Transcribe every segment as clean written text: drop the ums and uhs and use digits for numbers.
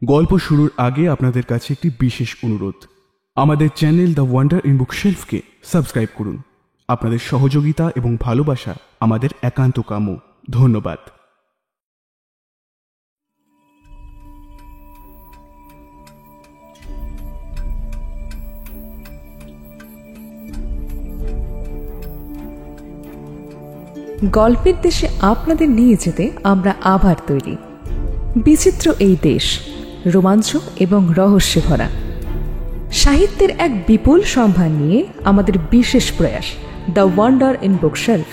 গল্প শুরুর আগে আপনাদের কাছে একটি বিশেষ অনুরোধ। আমাদের চ্যানেল দ্য ওয়ান্ডার ইন বুকশেলফকে সাবস্ক্রাইব করুন। আপনাদের সহযোগিতা এবং ভালোবাসা আমাদের একান্ত কাম্য। ধন্যবাদ। গল্পের দেশে আপনাদের নিয়ে যেতে আমরা আবার তৈরি। বিচিত্র এই দেশ রোমাঞ্চ এবং রহস্যে ভরা। সাহিত্যের এক বিপুল সম্ভার নিয়ে আমাদের বিশেষ প্রয়াস দ্য ওয়ান্ডার ইন বুকশেলফ।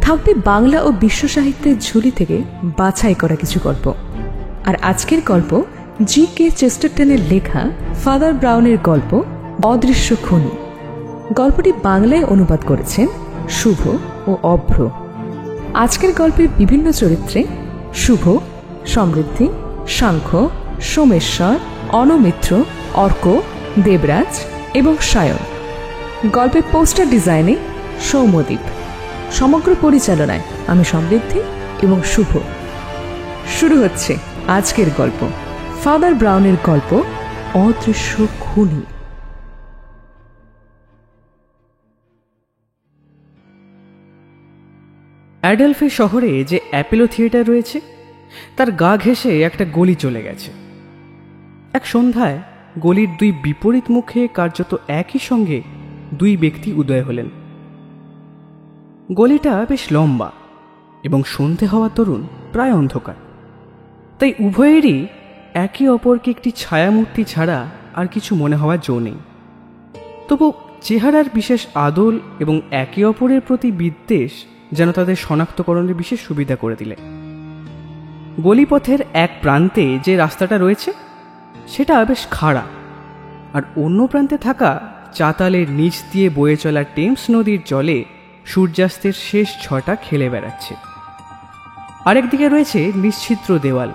থাকবে বাংলা ও বিশ্ব সাহিত্যের ঝুলি থেকে বাছাই করা কিছু গল্প। আর আজকের গল্প জি.কে. চেস্টারটনের লেখা ফাদার ব্রাউনের গল্প অদৃশ্য খুনি। গল্পটি বাংলায় অনুবাদ করেছেন শুভ ও অভ্র। আজকের গল্পের বিভিন্ন চরিত্রে শুভ, সমৃদ্ধি, সাংখ্য, সোমেশ্বর, অনমিত্র, অর্ক, দেবরাজ এবং সায়ন। গল্পের পোস্টার ডিজাইনে সৌম্যদীপ। সমগ্র পরিচালনায় আমি সমৃদ্ধি এবং শুভ। শুরু হচ্ছে আজকের গল্প ফাদার ব্রাউনের গল্প অদৃশ্য খুনি। অ্যাডলফে শহরে যে অ্যাপেলো থিয়েটার রয়েছে তার গা ঘেঁষে একটা গলি চলে গেছে। এক সন্ধ্যায় গলির দুই বিপরীত মুখে কার্যত একই সঙ্গে দুই ব্যক্তি উদয় হলেন। গলিটা বেশ লম্বা এবং সন্ধে হওয়া তরুণ প্রায় অন্ধকার, তাই উভয়েরই একে অপরকে একটি ছায়ামূর্তি ছাড়া আর কিছু মনে হওয়ার জো নেই। তবু চেহারার বিশেষ আদল এবং একে অপরের প্রতি বিদ্বেষ যেন তাদের শনাক্তকরণের বিশেষ সুবিধা করে দিলে। গলিপথের এক প্রান্তে যে রাস্তাটা রয়েছে সেটা বেশ খাড়া, আর অন্য প্রান্তে থাকা চাতালের নিচ দিয়ে বয়ে চলা টেমস নদীর জলে সূর্যাস্তের শেষ ছটা খেলে বেড়াচ্ছে। আরেকদিকে রয়েছে নিশ্ছিদ্র দেওয়াল,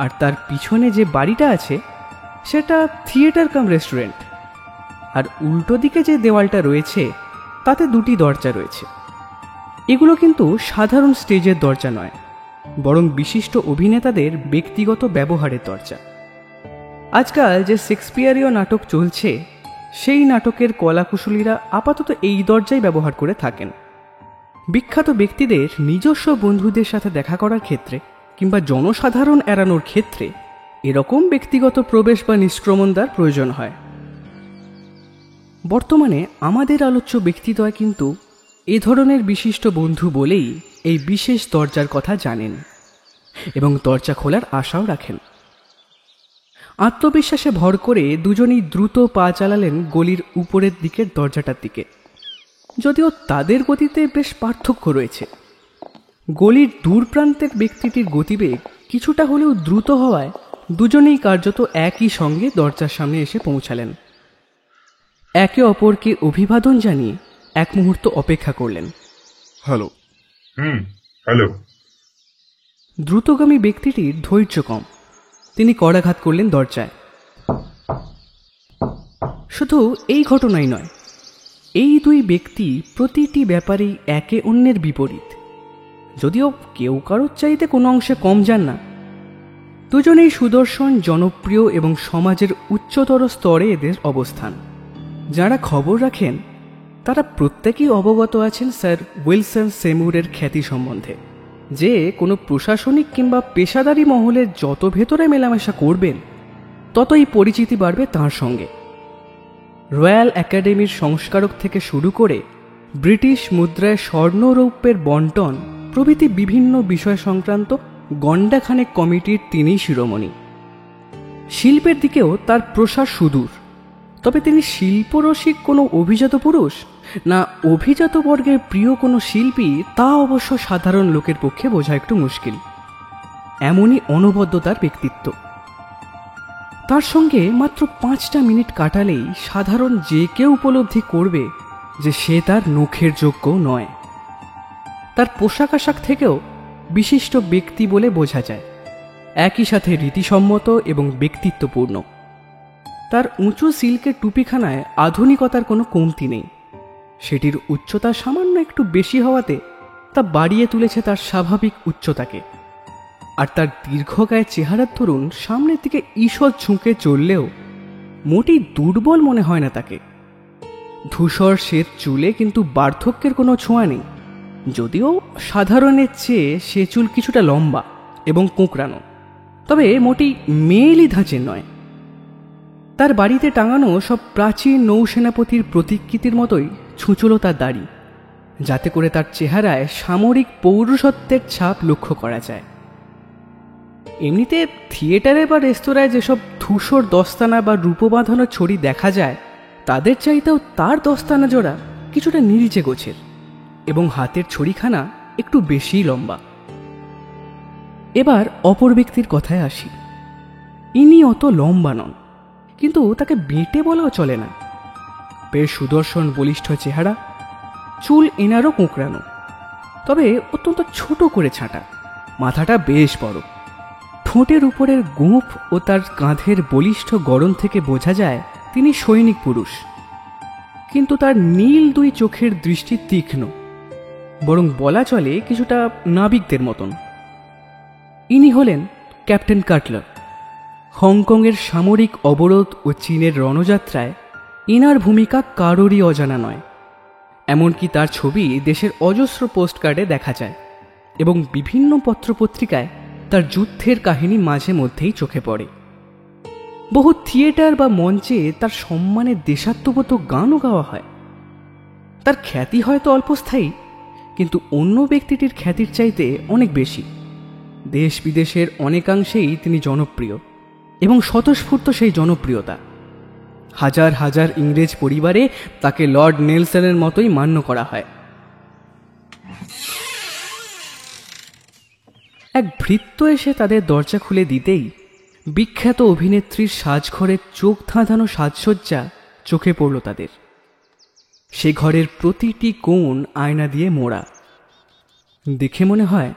আর তার পিছনে যে বাড়িটা আছে সেটা থিয়েটার কাম রেস্টুরেন্ট। আর উল্টো দিকে যে দেওয়ালটা রয়েছে তাতে দুটি দরজা রয়েছে। এগুলো কিন্তু সাধারণ স্টেজের দরজা নয়, বরং বিশিষ্ট অভিনেতাদের ব্যক্তিগত ব্যবহারের দরজা। আজকাল যে শেক্সপিয়ারীয় নাটক চলছে সেই নাটকের কলাকুশলীরা আপাতত এই দরজাই ব্যবহার করে থাকেন। বিখ্যাত ব্যক্তিদের নিজস্ব বন্ধুদের সাথে দেখা করার ক্ষেত্রে কিংবা জনসাধারণ এড়ানোর ক্ষেত্রে এরকম ব্যক্তিগত প্রবেশ বা নিষ্ক্রমণদ্বার প্রয়োজন হয়। বর্তমানে আমাদের আলোচ্য ব্যক্তিদ্বয় কিন্তু এ ধরনের বিশিষ্ট বন্ধু বলেই এই বিশেষ দরজার কথা জানেন এবং দরজা খোলার আশাও রাখেন। আত্মবিশ্বাসে ভর করে দুজনেই দ্রুত পা চালালেন গলির উপরের দিকের দরজাটার দিকে, যদিও তাদের গতিতে বেশ পার্থক্য রয়েছে। গলির দূর প্রান্তের ব্যক্তিটির গতিবেগ কিছুটা হলেও দ্রুত হওয়ায় দুজনেই কার্যত একই সঙ্গে দরজার সামনে এসে পৌঁছালেন। একে অপরকে অভিবাদন জানিয়ে এক মুহূর্ত অপেক্ষা করলেন। হ্যালো। হ্যালো। দ্রুতগামী ব্যক্তিটির ধৈর্য কম, তিনি করাঘাত করলেন দরজায়। শুধু এই ঘটনাই নয়, এই দুই ব্যক্তি প্রতিটি ব্যাপারেই একে অন্যের বিপরীত, যদিও কেউ কারোর চাইতে কোনো অংশে কম যান না। দুজনেই সুদর্শন, জনপ্রিয় এবং সমাজের উচ্চতর স্তরে এদের অবস্থান। যারা খবর রাখেন তারা প্রত্যেকেই অবগত আছেন স্যার উইলসন সেমুরের খ্যাতি সম্বন্ধে, যে কোনো প্রশাসনিক কিংবা পেশাদারি মহলের যত ভেতরে মেলামেশা করবেন ততই পরিচিতি বাড়বে তাঁর সঙ্গে। রয়্যাল একাডেমির সংস্কারক থেকে শুরু করে ব্রিটিশ মুদ্রায় স্বর্ণরৌপ্যের বন্টন প্রভৃতি বিভিন্ন বিষয় সংক্রান্ত গণ্ডাখানেক কমিটির তিনিই শিরোমণি। শিল্পের দিকেও তার প্রসার সুদূর, তবে তিনি শিল্পরসিক কোনো অভিজাত পুরুষ না অভিজাত বর্গের প্রিয় কোনো শিল্পী তা অবশ্য সাধারণ লোকের পক্ষে বোঝা একটু মুশকিল। এমনই অনবদ্যতার ব্যক্তিত্ব। তার সঙ্গে মাত্র 5টা মিনিট কাটালেই সাধারণ যে কেউ উপলব্ধি করবে যে সে তার নখের যোগ্য নয়। তার পোশাক আশাক থেকেও বিশিষ্ট ব্যক্তি বলে বোঝা যায়, একই সাথে রীতিসম্মত এবং ব্যক্তিত্বপূর্ণ। তার উঁচু সিল্কের টুপিখানায় আধুনিকতার কোনো কমতি নেই, সেটির উচ্চতা সামান্য একটু বেশি হওয়াতে তা বাড়িয়ে তুলেছে তার স্বাভাবিক উচ্চতাকে। আর তার দীর্ঘকায় চেহারার দরুন সামনের দিকে ঈষৎ ঝুঁকে চললেও মোটেই দুর্বল মনে হয় না তাকে। ধূসর শ্বেত চুলে কিন্তু বার্ধক্যের কোনো ছোঁয়া নেই, যদিও সাধারণের চেয়ে সে চুল কিছুটা লম্বা এবং কোঁকড়ানো, তবে মোটেই মেয়েলি ধাঁচের নয়। তার বাড়িতে টাঙানো সব প্রাচীন নৌসেনাপতির প্রতিকৃতির মতোই ছুঁচলো তার দাড়ি, যাতে করে তার চেহারায় সামরিক পৌরুষত্বের ছাপ লক্ষ্য করা যায়। এমনিতে থিয়েটারে বা রেস্তোরাঁয় যেসব ধূসর দস্তানা বা রূপো বাঁধানো ছড়ি দেখা যায়, তাদের চাইতেও তার দস্তানা জোড়া কিছুটা নীলচে গোছের এবং হাতের ছড়িখানা একটু বেশি লম্বা। এবার অপর ব্যক্তির কথায় আসি। ইনি অত লম্বা নন, কিন্তু তাকে বেঁটে বলাও চলে না। বেশ সুদর্শন বলিষ্ঠ চেহারা, চুল এনারও কোঁকড়ানো, তবে অত্যন্ত ছোট করে ছাঁটা। মাথাটা বেশ বড়, ঠোঁটের উপরের গোঁফ ও তার কাঁধের বলিষ্ঠ গড়ন থেকে বোঝা যায় তিনি সৈনিক পুরুষ। কিন্তু তার নীল দুই চোখের দৃষ্টি তীক্ষ্ণ, বরং বলা চলে কিছুটা নাবিকদের মতন। ইনি হলেন ক্যাপ্টেন কাটলার। হংকংয়ের সামরিক অবরোধ ও চীনের রণযাত্রায় ইনার ভূমিকা কারোরই অজানা নয়। এমনকি তার ছবি দেশের অজস্র পোস্টকার্ডে দেখা যায় এবং বিভিন্ন পত্রপত্রিকায় তার যুদ্ধের কাহিনী মাঝে মধ্যেই চোখে পড়ে। বহু থিয়েটার বা মঞ্চে তার সম্মানে দেশাত্মবোধক গানও গাওয়া হয়। তার খ্যাতি হয়তো অল্পস্থায়ী, কিন্তু অন্য ব্যক্তিটির খ্যাতির চাইতে অনেক বেশি। দেশ বিদেশের অনেকাংশেই তিনি জনপ্রিয় এবং স্বতঃস্ফূর্ত সেই জনপ্রিয়তা। হাজার হাজার ইংরেজ পরিবারে তাকে লর্ড নেলসনের মতোই মান্য করা হয়। এক ভৃত্য এসে তাদের দরজা খুলে দিতেই বিখ্যাত অভিনেত্রীর সাজঘরের চোখ ধাঁধানো সাজসজ্জা চোখে পড়ল তাদের। সে ঘরের প্রতিটি কোণ আয়না দিয়ে মোড়া। দেখে মনে হয়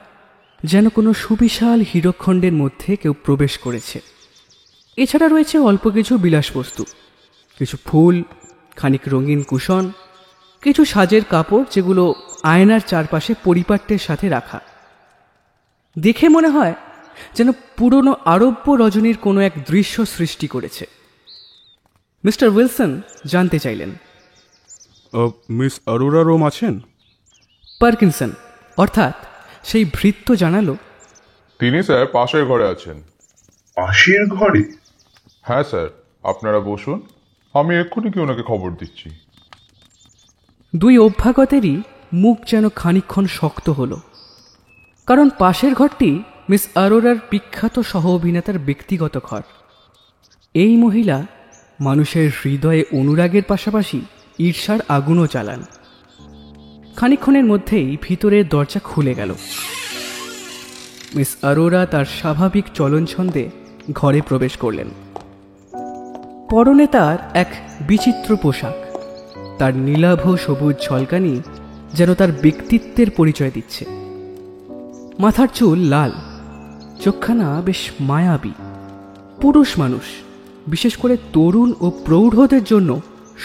যেন কোনো সুবিশাল হীরকখণ্ডের মধ্যে কেউ প্রবেশ করেছে। এছাড়া রয়েছে অল্প কিছু বিলাসবস্তু, কিছু ফুল, খানিক রঙিন কুশন, কিছু সাজের কাপড় যেগুলো আয়নার চারপাশে পরিপাট্যের সাথে রাখা। দেখে মনে হয় যেন পুরনো আরব্য রজনীর কোনো এক দৃশ্য সৃষ্টি করেছে। মিস্টার উইলসন জানতে চাইলেন, মিস অরোরা রোম আছেন? পার্কিনসন অর্থাৎ সেই ভৃত্য জানালো, তিনি স্যার পাশের ঘরে আছেন। পাশের ঘরে? হ্যাঁ স্যার, আপনারা বসুন, আমি এক্ষুনি কি ওনাকে খবর দিচ্ছি। দুই অভ্যাগতেরই মুখ যেন খানিকক্ষণ শক্ত হলো, কারণ পাশের ঘরটি মিস অরোরার বিখ্যাত সহ অভিনেতার ব্যক্তিগত ঘর। এই মহিলা মানুষের হৃদয়ে অনুরাগের পাশাপাশি ঈর্ষার আগুনও চালান। খানিকক্ষণের মধ্যেই ভিতরের দরজা খুলে গেল। মিস অরোরা তার স্বাভাবিক চলনছন্দে ঘরে প্রবেশ করলেন। পরনে তার এক বিচিত্র পোশাক, তার নীলাভ সবুজ ঝলকানি যেন তার ব্যক্তিত্বের পরিচয় দিচ্ছে। মাথার চুল লাল, চোখখানা বেশ মায়াবী। পুরুষ মানুষ, বিশেষ করে তরুণ ও প্রৌঢ়দের জন্য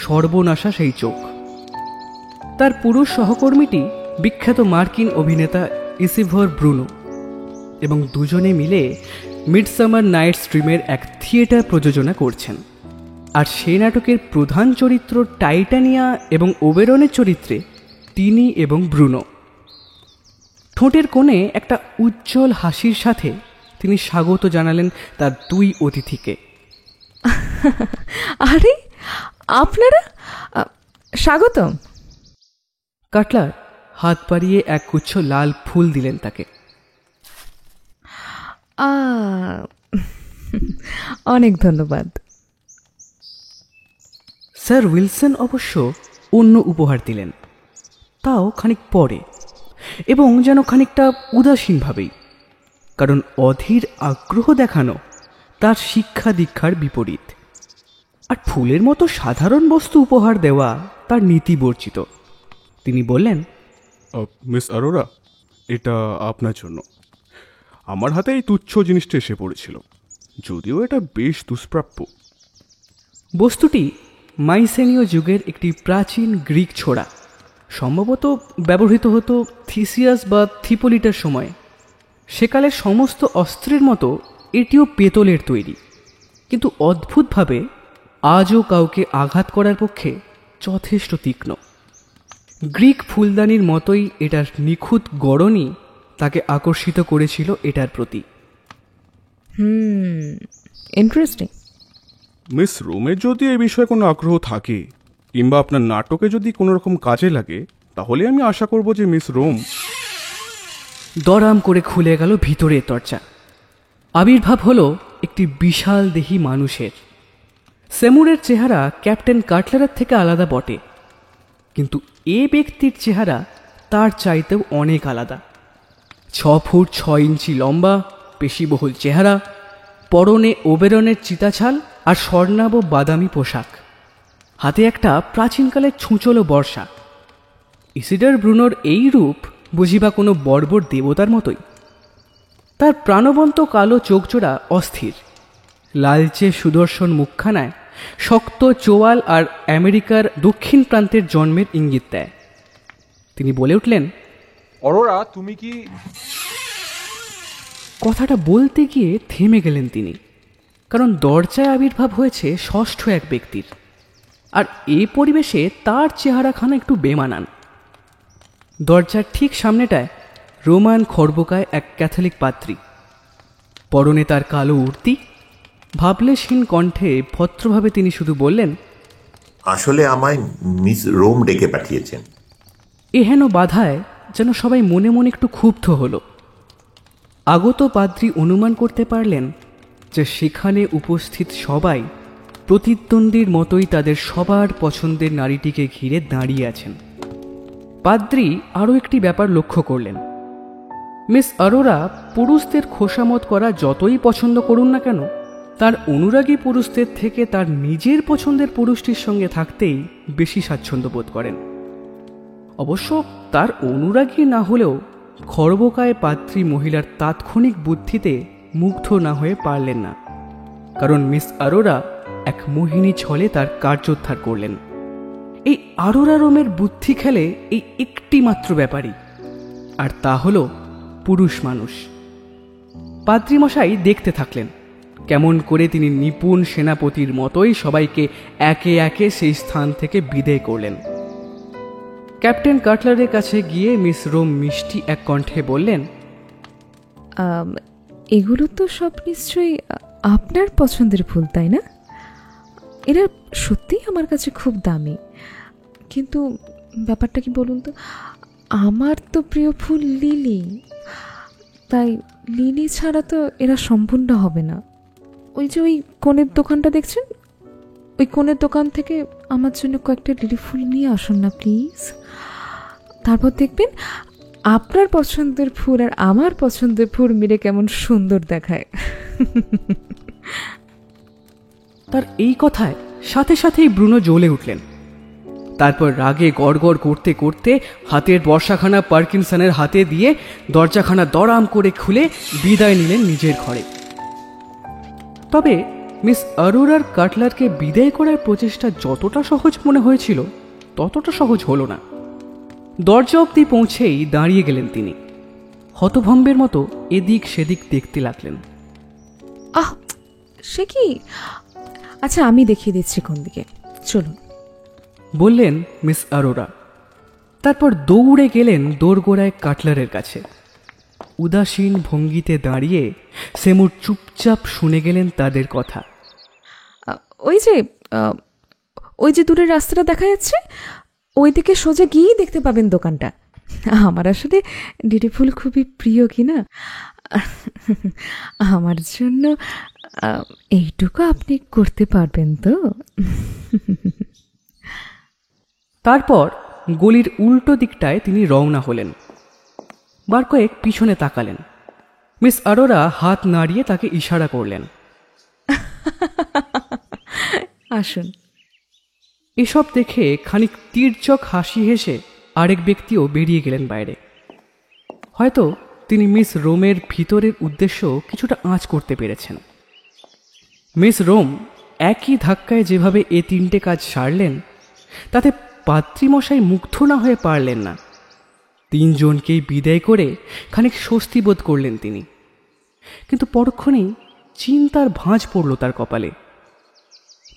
সর্বনাশা সেই চোখ। তার পুরুষ সহকর্মীটি বিখ্যাত মার্কিন অভিনেতা ইসিভর ব্রুনো, এবং দুজনে মিলে মিডসামার নাইটস ড্রিমের এক থিয়েটার প্রযোজনা করছেন। আর সেই নাটকের প্রধান চরিত্র টাইটানিয়া এবং ওবেরনের চরিত্রে তিনি এবং ব্রুনো। ঠোঁটের কোণে একটা উজ্জ্বল হাসির সাথে তিনি স্বাগত জানালেন তার দুই অতিথিকে। আরে আপনারা, স্বাগতম। কাটলার হাত বাড়িয়ে এক গুচ্ছ লাল ফুল দিলেন তাকে। অনেক ধন্যবাদ। স্যার উইলসন অবশ্য অন্য উপহার দিলেন, তাও খানিক পরে, এবং যেন খানিকটা উদাসীনভাবেই, কারণ অধীর আগ্রহ দেখানো তার শিক্ষা দীক্ষার বিপরীত। আর ফুলের মতো সাধারণ বস্তু উপহার দেওয়া তার নীতি বর্জিত। তিনি বললেন, মিস অরোরা, এটা আপনার জন্য। আমার হাতে এই তুচ্ছ জিনিসটা এসে পড়েছিল, যদিও এটা বেশ দুষ্প্রাপ্য। বস্তুটি মাইসেনীয় যুগের একটি প্রাচীন গ্রিক ছোড়া, সম্ভবত ব্যবহৃত হতো থিসিয়াস বা থিপোলিটার সময়ে। সেকালের সমস্ত অস্ত্রের মতো এটিও পেতলের তৈরি, কিন্তু অদ্ভুতভাবে আজও কাউকে আঘাত করার পক্ষে যথেষ্ট তীক্ষ্ণ। গ্রিক ফুলদানির মতোই এটার নিখুঁত গড়নই তাকে আকর্ষিত করেছিল এটার প্রতি। ইন্টারেস্টিং। মিস রোমের যদি এই বিষয়ে কোনো আগ্রহ থাকে কিংবা আপনার নাটকে যদি কোনো রকম কাজে লাগে, তাহলে আমি আশা করব যে মিস রোম। দরাম করে খুলে গেল ভিতরের দরজা। আবির্ভাব হলো একটি বিশাল দেহী মানুষের। সেমুরের চেহারা ক্যাপ্টেন কাটলারের থেকে আলাদা বটে, কিন্তু এ ব্যক্তির চেহারা তার চাইতেও অনেক আলাদা। 6 ফুট 6 ইঞ্চি লম্বা, পেশিবহুল চেহারা, পরনে ওবেরনের চিতাছাল আর স্বর্ণাভ বাদামি পোশাক, হাতে একটা প্রাচীনকালের ছুঁচলো বর্ষা। ইসিডার ব্রুনোর এই রূপ বুঝিবা কোনো বর্বর দেবতার মতোই। তার প্রাণবন্ত কালো চোখজোড়া অস্থির, লালচে সুদর্শন মুখখানায় শক্ত চোয়াল আর আমেরিকার দক্ষিণ প্রান্তের জন্মের ইঙ্গিত দেয়। তিনি বলে উঠলেন, অরোরা, তুমি কি? কথাটা বলতে গিয়ে থেমে গেলেন তিনি, কারণ দরজায় আবির্ভাব হয়েছে ষষ্ঠ এক ব্যক্তির, আর এ পরিবেশে তার চেহারাখানা একটু বেমানান। দরজার ঠিক সামনেটায় রোমান খর্বকায় এক ক্যাথলিক পাত্রী, পরনে তার কালো উর্তি। ভাবলেশহীন কণ্ঠে ভদ্রভাবে তিনি শুধু বললেন, আসলে আমায় মিস রোম ডেকে পাঠিয়েছেন। এহেন বাধায় যেন সবাই মনে মনে একটু ক্ষুব্ধ হল। আগত পাদ্রী অনুমান করতে পারলেন যে সেখানে উপস্থিত সবাই প্রতিদ্বন্দ্বীর মতোই তাদের সবার পছন্দের নারীটিকে ঘিরে দাঁড়িয়ে আছেন। পাদ্রী আরও একটি ব্যাপার লক্ষ্য করলেন। মিস অরোরা পুরুষদের খোসামত করা যতই পছন্দ করুন না কেন, তার অনুরাগী পুরুষদের থেকে তার নিজের পছন্দের পুরুষটির সঙ্গে থাকতেই বেশি স্বাচ্ছন্দ্য বোধ করেন। অবশ্য তার অনুরাগী না হলেও খর্বকায় পাত্রী মহিলার তাৎক্ষণিক বুদ্ধিতে মুগ্ধ না হয়ে পারলেন না, কারণ মিস অরোরা এক মোহিনী ছলে তার কার্যোদ্ধার করলেন। এই অরোরা রোমের বুদ্ধি খেলে এই একটি মাত্র ব্যাপারই, আর তা হল পুরুষ মানুষ। পাদ্রীমশাই দেখতে থাকলেন কেমন করে তিনি নিপুণ সেনাপতির মতোই সবাইকে একে একে সেই স্থান থেকে বিদায় করলেন। ক্যাপ্টেন কাটলারের কাছে গিয়ে মিস রোম মিষ্টি এক কণ্ঠে বললেন, এগুলো তো সব নিশ্চয়ই আপনার পছন্দের ফুল, তাই না? এরা সত্যিই আমার কাছে খুব দামি, কিন্তু ব্যাপারটা কি বলুন তো, আমার তো প্রিয় ফুল লিলি, তাই লিলি ছাড়া তো এরা সম্পূর্ণ হবে না। ওই যে ওই কোণের দোকানটা দেখছেন, ওই কোণের দোকান থেকে আমার জন্য কয়েকটা লিলি ফুল নিয়ে আসুন না প্লিজ। তারপর দেখবেন আপনার পছন্দের ফুল আর আমার পছন্দের ফুল মিলে কেমন সুন্দর দেখায়। তার এই কথায় সাথে সাথেই ব্রুনো জ্বলে উঠলেন। তারপর রাগে গড়গড় করতে করতে হাতের বর্ষাখানা পার্কিনসনের হাতে দিয়ে দরজাখানা দরাম করে খুলে বিদায় নিলেন নিজের ঘরে। তবে মিস অরোরার কাটলারকে বিদায় করার প্রচেষ্টা যতটা সহজ মনে হয়েছিল ততটা সহজ হলো না। দরজা অবধি পৌঁছেই দাঁড়িয়ে গেলেন তিনি, হতভম্বের মতো এদিক সেদিক দেখতে লাগলেন। আহ, সে কি? আচ্ছা, আমি দেখিয়ে দিচ্ছি কোন দিকে, চলুন, বললেন মিস অরোরা। তারপর দৌড়ে গেলেন দোরগোড়ায় কাটলারের কাছে। উদাসীন ভঙ্গিতে দাঁড়িয়ে সেমুর চুপচাপ শুনে গেলেন তাদের কথা। ওই যে দূরের রাস্তাটা দেখা যাচ্ছে, ওই দিকে সোজা গিয়েই দেখতে পাবেন দোকানটা। আমার আসলে লিলি ফুল খুবই প্রিয়, কিনা আমার জন্য এইটুকু আপনি করতে পারবেন তো? তারপর গলির উল্টো দিকটায় তিনি রওনা হলেন। বার কয়েক পিছনে তাকালেন। মিস অরোরা হাত নাড়িয়ে তাকে ইশারা করলেন, আসুন। এসব দেখে খানিক তীর্যক হাসি হেসে আরেক ব্যক্তিও বেরিয়ে গেলেন বাইরে। হয়তো তিনি মিস রোমের ভিতরের উদ্দেশ্য কিছুটা আঁচ করতে পেরেছেন। মিস রোম একই ধাক্কায় যেভাবে এ তিনটে কাজ সারলেন, তাতে পাত্রীমশাই মুগ্ধ না হয়ে পারলেন না। তিনজনকেই বিদায় করে খানিক স্বস্তি বোধ করলেন তিনি। কিন্তু পরক্ষণেই চিন্তার ভাঁজ পড়ল তার কপালে।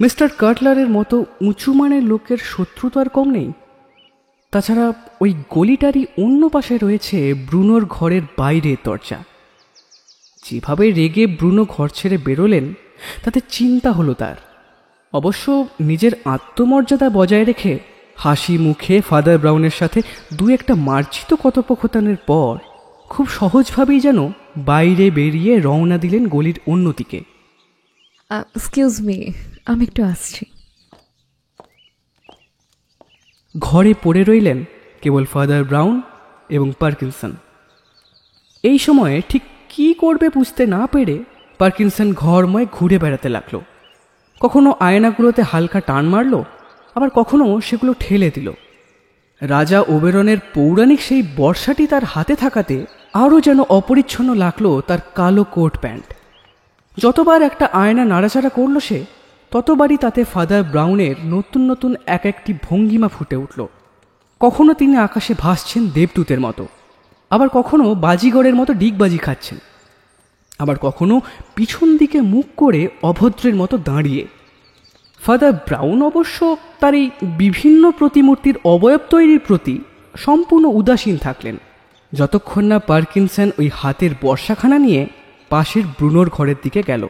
মিস্টার কাটলারের মতো উঁচু মানের লোকের শত্রু তো আর কম নেই। তাছাড়া ওই গলিটারই অন্য পাশে রয়েছে ব্রুনোর ঘরের বাইরের দরজা। যেভাবে রেগে ব্রুনো ঘর ছেড়ে বেরোলেন তাতে চিন্তা হলো তার। অবশ্য নিজের আত্মমর্যাদা বজায় রেখে হাসি মুখে ফাদার ব্রাউনের সাথে দু একটা মার্জিত কথোপকথনের পর খুব সহজভাবেই যেন বাইরে বেরিয়ে রওনা দিলেন গলির অন্যদিকে। এক্সকিউজ মি, আমি একটু আসছি। ঘরে পড়ে রইলেন কেবল ফাদার ব্রাউন এবং পার্কিনসন। এই সময়ে ঠিক কী করবে বুঝতে না পেরে পার্কিনসন ঘরময় ঘুরে বেড়াতে লাগলো। কখনো আয়নাগুলোতে হালকা টান মারল, আবার কখনো সেগুলো ঠেলে দিল। রাজা ওবেরনের পৌরাণিক সেই বর্ষাটি তার হাতে থাকাতে আরও যেন অপরিচ্ছন্ন লাগলো তার কালো কোট প্যান্ট। যতবার একটা আয়না নাড়াচাড়া করল সে, ততবারই তাতে ফাদার ব্রাউনের নতুন নতুন এক একটি ভঙ্গিমা ফুটে উঠল। কখনো তিনি আকাশে ভাসছেন দেবদূতের মতো, আবার কখনো বাজিগরের মতো ডিগবাজি খাচ্ছেন, আবার কখনো পিছন দিকে মুখ করে অভদ্রের মতো দাঁড়িয়ে। ফাদার ব্রাউন অবশ্য তার এই বিভিন্ন প্রতিমূর্তির অবয়ব তৈরির প্রতি সম্পূর্ণ উদাসীন থাকলেন, যতক্ষণ না পার্কিনসন ওই হাতের বর্ষাখানা নিয়ে পাশের ব্রুনোর ঘরের দিকে গেল।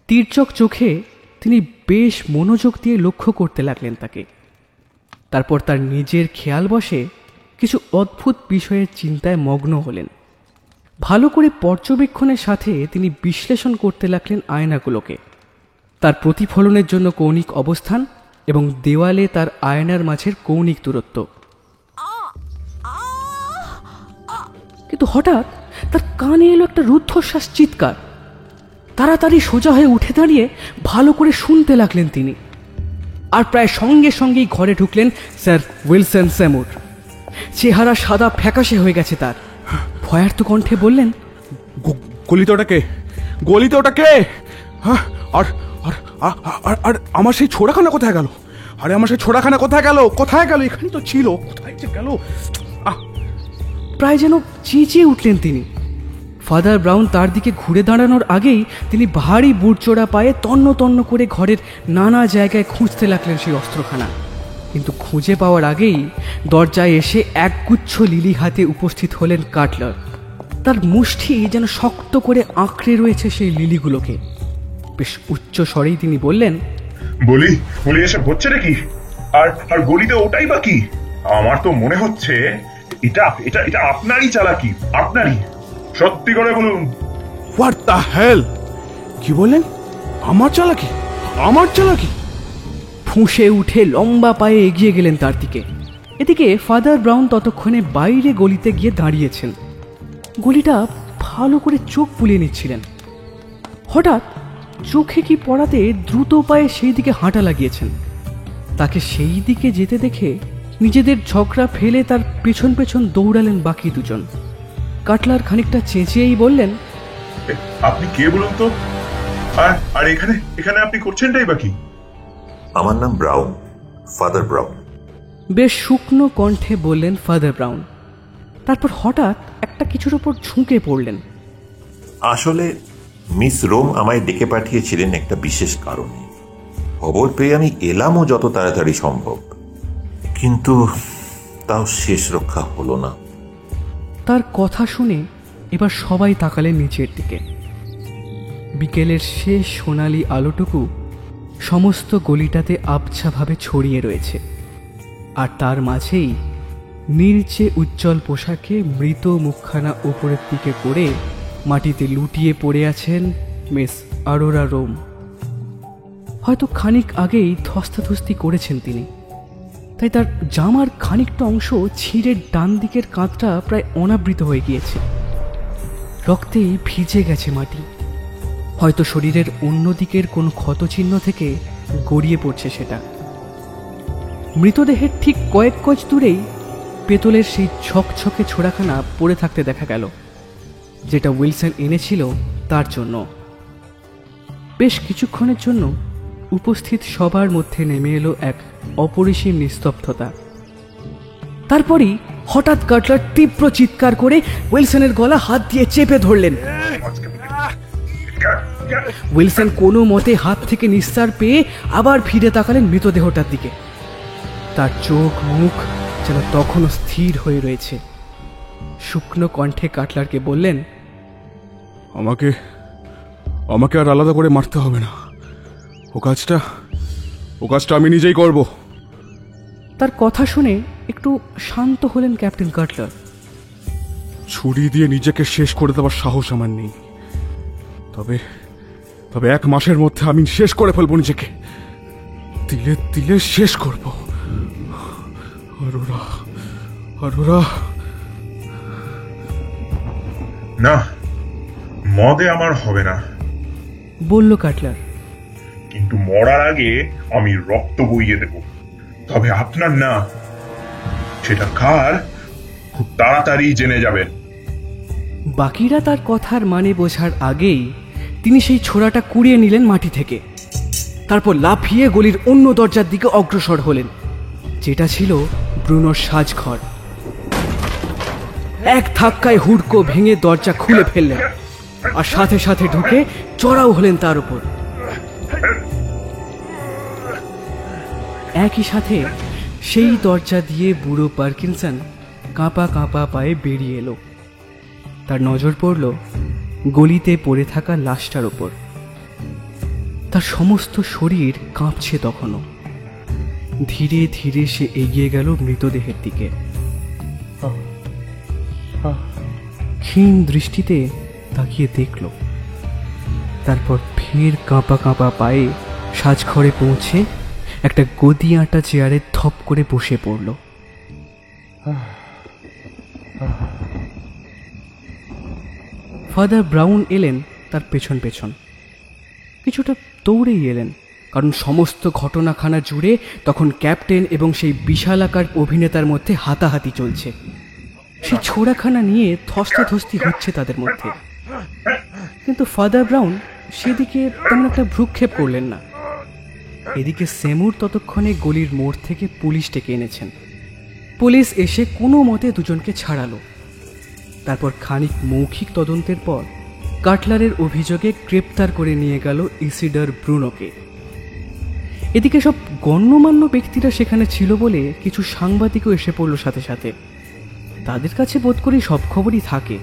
তীর্যক চোখে তিনি বেশ মনোযোগ দিয়ে লক্ষ্য করতে লাগলেন তাকে। তারপর তার নিজের খেয়াল বসে কিছু অদ্ভুত বিষয়ের চিন্তায় মগ্ন হলেন। ভালো করে পর্যবেক্ষণের সাথে তিনি বিশ্লেষণ করতে লাগলেন আয়নাগুলোকে, তার প্রতিফলনের জন্য কৌণিক অবস্থান এবং দেওয়ালে তার আয়নার মাঝের কৌণিক দূরত্ব। কিন্তু হঠাৎ তার কানে এলো একটা রুদ্ধশ্বাস চিৎকার। তাড়াতাড়ি সোজা হয়ে উঠে দাঁড়িয়ে ভালো করে শুনতে লাগলেন তিনি। আর প্রায় সঙ্গে সঙ্গেই ঘরে ঢুকলেন স্যার উইলসন সেমুর। চেহারা সাদা ফ্যাকাশে হয়ে গেছে তার। ভয়ার্ত কণ্ঠে বললেন, গলিতে ওটাকে, গলিতে ওটাকে, হ্যাঁ, আর আর আর আর আমার সেই ছোড়াখানা কোথায় গেল? আরে আমার সেই ছোড়াখানা কোথায় গেল? কোথায় গেল? এখানে তো ছিল, কোথায় যে গেল? প্রায় যেন চেঁচিয়ে উঠলেন তিনি। ফাদার ব্রাউন তার দিকে ঘুরে দাঁড়ানোর আগেই তিনি ভারী বুটচোড়া পায়ে তন্ন তন্ন করে ঘরের নানা জায়গায় খুঁজতে লাগলেন সেই অস্ত্রখানা। কিন্তু খুঁজে পাওয়ার আগেই দরজায় এসে একগুচ্ছ লিলি হাতে উপস্থিত হলেন কাটলার। তার মুষ্টি যেন শক্ত করে আঁকড়ে রয়েছে সেই লিলিগুলোকে। বেশ উচ্চ স্বরেই তিনি বললেন, বলি বলি এসব হচ্ছে নাকি? আর আর গলিতে ওটাই বা কি? আমার তো মনে হচ্ছে এটা এটা এটা আপনারই চালাকি, আপনারই। সত্যি করে বলুন। What the hell? কি বললেন? আমার চালাকি? আমার চালাকি? ফুঁসে উঠে লম্বা পায়ে এগিয়ে গেলেন তার দিকে। এদিকে ফাদার ব্রাউন ততক্ষণে বাইরে গলিতে গিয়ে দাঁড়িয়েছেন। গলিটা ভালো করে চোখ বুলিয়ে নিচ্ছিলেন। হঠাৎ চোখে কি পড়াতে দ্রুত পায়ে সেই দিকে হাঁটা লাগিয়েছেন। তাকে সেই দিকে যেতে দেখে নিজেদের ঝগড়া ফেলে তার পেছন পেছন দৌড়ালেন বাকি দুজন। কাটলার খানিকটা চেঁচিয়েই বললেন, আপনি কে বলুন তো? আর আর এখানে এখানে আপনি করছেনটাই বা কি? আমার নাম ব্রাউন, ফাদার ব্রাউন। বেশ শুকনো কণ্ঠে বললেন ফাদার ব্রাউন। তারপর হঠাৎ একটা কিছুর ওপর ঝুঁকে পড়লেন। আসলে মিস রোম আমায় ডেকে পাঠিয়েছিলেন একটা বিশেষ কারণে। খবর পেয়ে আমি এলামও যত তাড়াতাড়ি সম্ভব, কিন্তু তাও শেষ রক্ষা হলো না। তার কথা শুনে এবার সবাই তাকালেন নিচের দিকে। বিকেলের শেষ সোনালি আলোটুকু সমস্ত গলিটাতে আবছাভাবে ছড়িয়ে রয়েছে, আর তার মাঝেই নীলচে উজ্জ্বল পোশাকে মৃত মুখখানা উপরের দিকে করে মাটিতে লুটিয়ে পড়ে আছেন মিস অরোরা রোম। হয়তো খানিক আগেই ধস্তাধস্তি করেছেন তিনি, তাই তার জামার খানিকটা অংশ ছিঁড়ে ডান দিকের কাঁধটা প্রায় অনাবৃত হয়ে গিয়েছে। রক্তে ভিজে গেছে মাটি। হয়তো শরীরের অন্য দিকের কোনো ক্ষতচিহ্ন থেকে গড়িয়ে পড়ছে সেটা। মৃতদেহের ঠিক কয়েক গজ দূরেই পেতলের সেই ঝকঝকে ছোড়াখানা পড়ে থাকতে দেখা গেল, যেটা উইলসন এনেছিল তার জন্য। বেশ কিছুক্ষণের জন্য উপস্থিত সবার মধ্যে নেমে এলো এক অপরিসীম নিস্তব্ধতা। তারপরই হঠাৎ কাটলার তীব্র চিৎকার করে উইলসনের গলা হাত দিয়ে চেপে ধরলেন। উইলসন কোনো মতে হাত থেকে নিস্তার পেয়ে আবার ফিরে তাকালেন মৃতদেহটার দিকে। তার চোখ মুখ যেন তখনও স্থির হয়ে রয়েছে। শুকনো কণ্ঠে কাটলারকে বললেন, আমাকে আমাকে আর আলাদা করে মারতে হবে না। ও কাজটা আমি নিজেই করব। তার কথা শুনে একটু শান্ত হলেন ক্যাপ্টেন কাটলার। ছুরি দিয়ে নিজেকে শেষ করে দেওয়ার সাহস আমার নেই, তবে 1 মাসের মধ্যে আমি শেষ করে ফেলবো নিজেকে। তিলে তিলে শেষ করব। আরোরা না, মদে আমার হবে না, বলল কাটলার। কিন্তু মরার আগে আমি রক্ত বইয়ে দেব। তবে আপনার না, সেটা কার খুব তাড়াতাড়ি জেনে যাবেন। বাকিরা তার কথার মানে বোঝার আগেই তিনি সেই ছোরাটা কুড়িয়ে নিলেন মাটি থেকে। তারপর লাফিয়ে গলির অন্য দরজার দিকে অগ্রসর হলেন, যেটা ছিল ব্রুনোর সাজঘর। এক ধাক্কায় হুড়কো ভেঙে দরজা খুলে ফেললেন, আর সাথে সাথে ঢুকে চড়াও হলেন তার উপর। একই সাথে সেই দরজা দিয়ে বুড়ো পার্কিনসন কাঁপা কাঁপা পায়ে বেরিয়ে এলো। তার নজর পড়ল গলিতে পড়ে থাকা লাশটার ওপর। তার সমস্ত শরীর কাঁপছে তখনও। ধীরে ধীরে সে এগিয়ে গেল মৃতদেহের দিকে। ক্ষীণ দৃষ্টিতে তাকিয়ে দেখল, তারপর ফের কাঁপা কাঁপা পায়ে সাজঘরে পৌঁছে একটা গদি আঁটা চেয়ারে থপ করে বসে পড়ল। ফাদার ব্রাউন এলেন তার পেছন পেছন। কিছুটা দৌড়েই এলেন, কারণ সমস্ত ঘটনাখানা জুড়ে তখন ক্যাপ্টেন এবং সেই বিশালাকার অভিনেতার মধ্যে হাতাহাতি চলছে। সেই ছোড়াখানা নিয়ে ধস্তাধস্তি হচ্ছে তাদের মধ্যে। কিন্তু ফাদার ব্রাউন সেদিকে তেমন একটা ভ্রুক্ষেপ করলেন না। এদিকে সেমুর ততক্ষণে গলির মোড় থেকে পুলিশ ডেকে এনেছেন। পুলিশ এসে কোনো মতে দুজনকে ছাড়ালো। তারপর খানিক মৌখিক তদন্তের পর কাটলারের অভিযোগে গ্রেপ্তার করে নিয়ে গেল ইসিডার ব্রুনোকে। এদিকে সব গণ্যমান্য ব্যক্তিরা সেখানে ছিল বলে কিছু সাংবাদিকও এসে পড়ল সাথে সাথে। তাদের কাছে বোধ করি সব খবরই থাকে।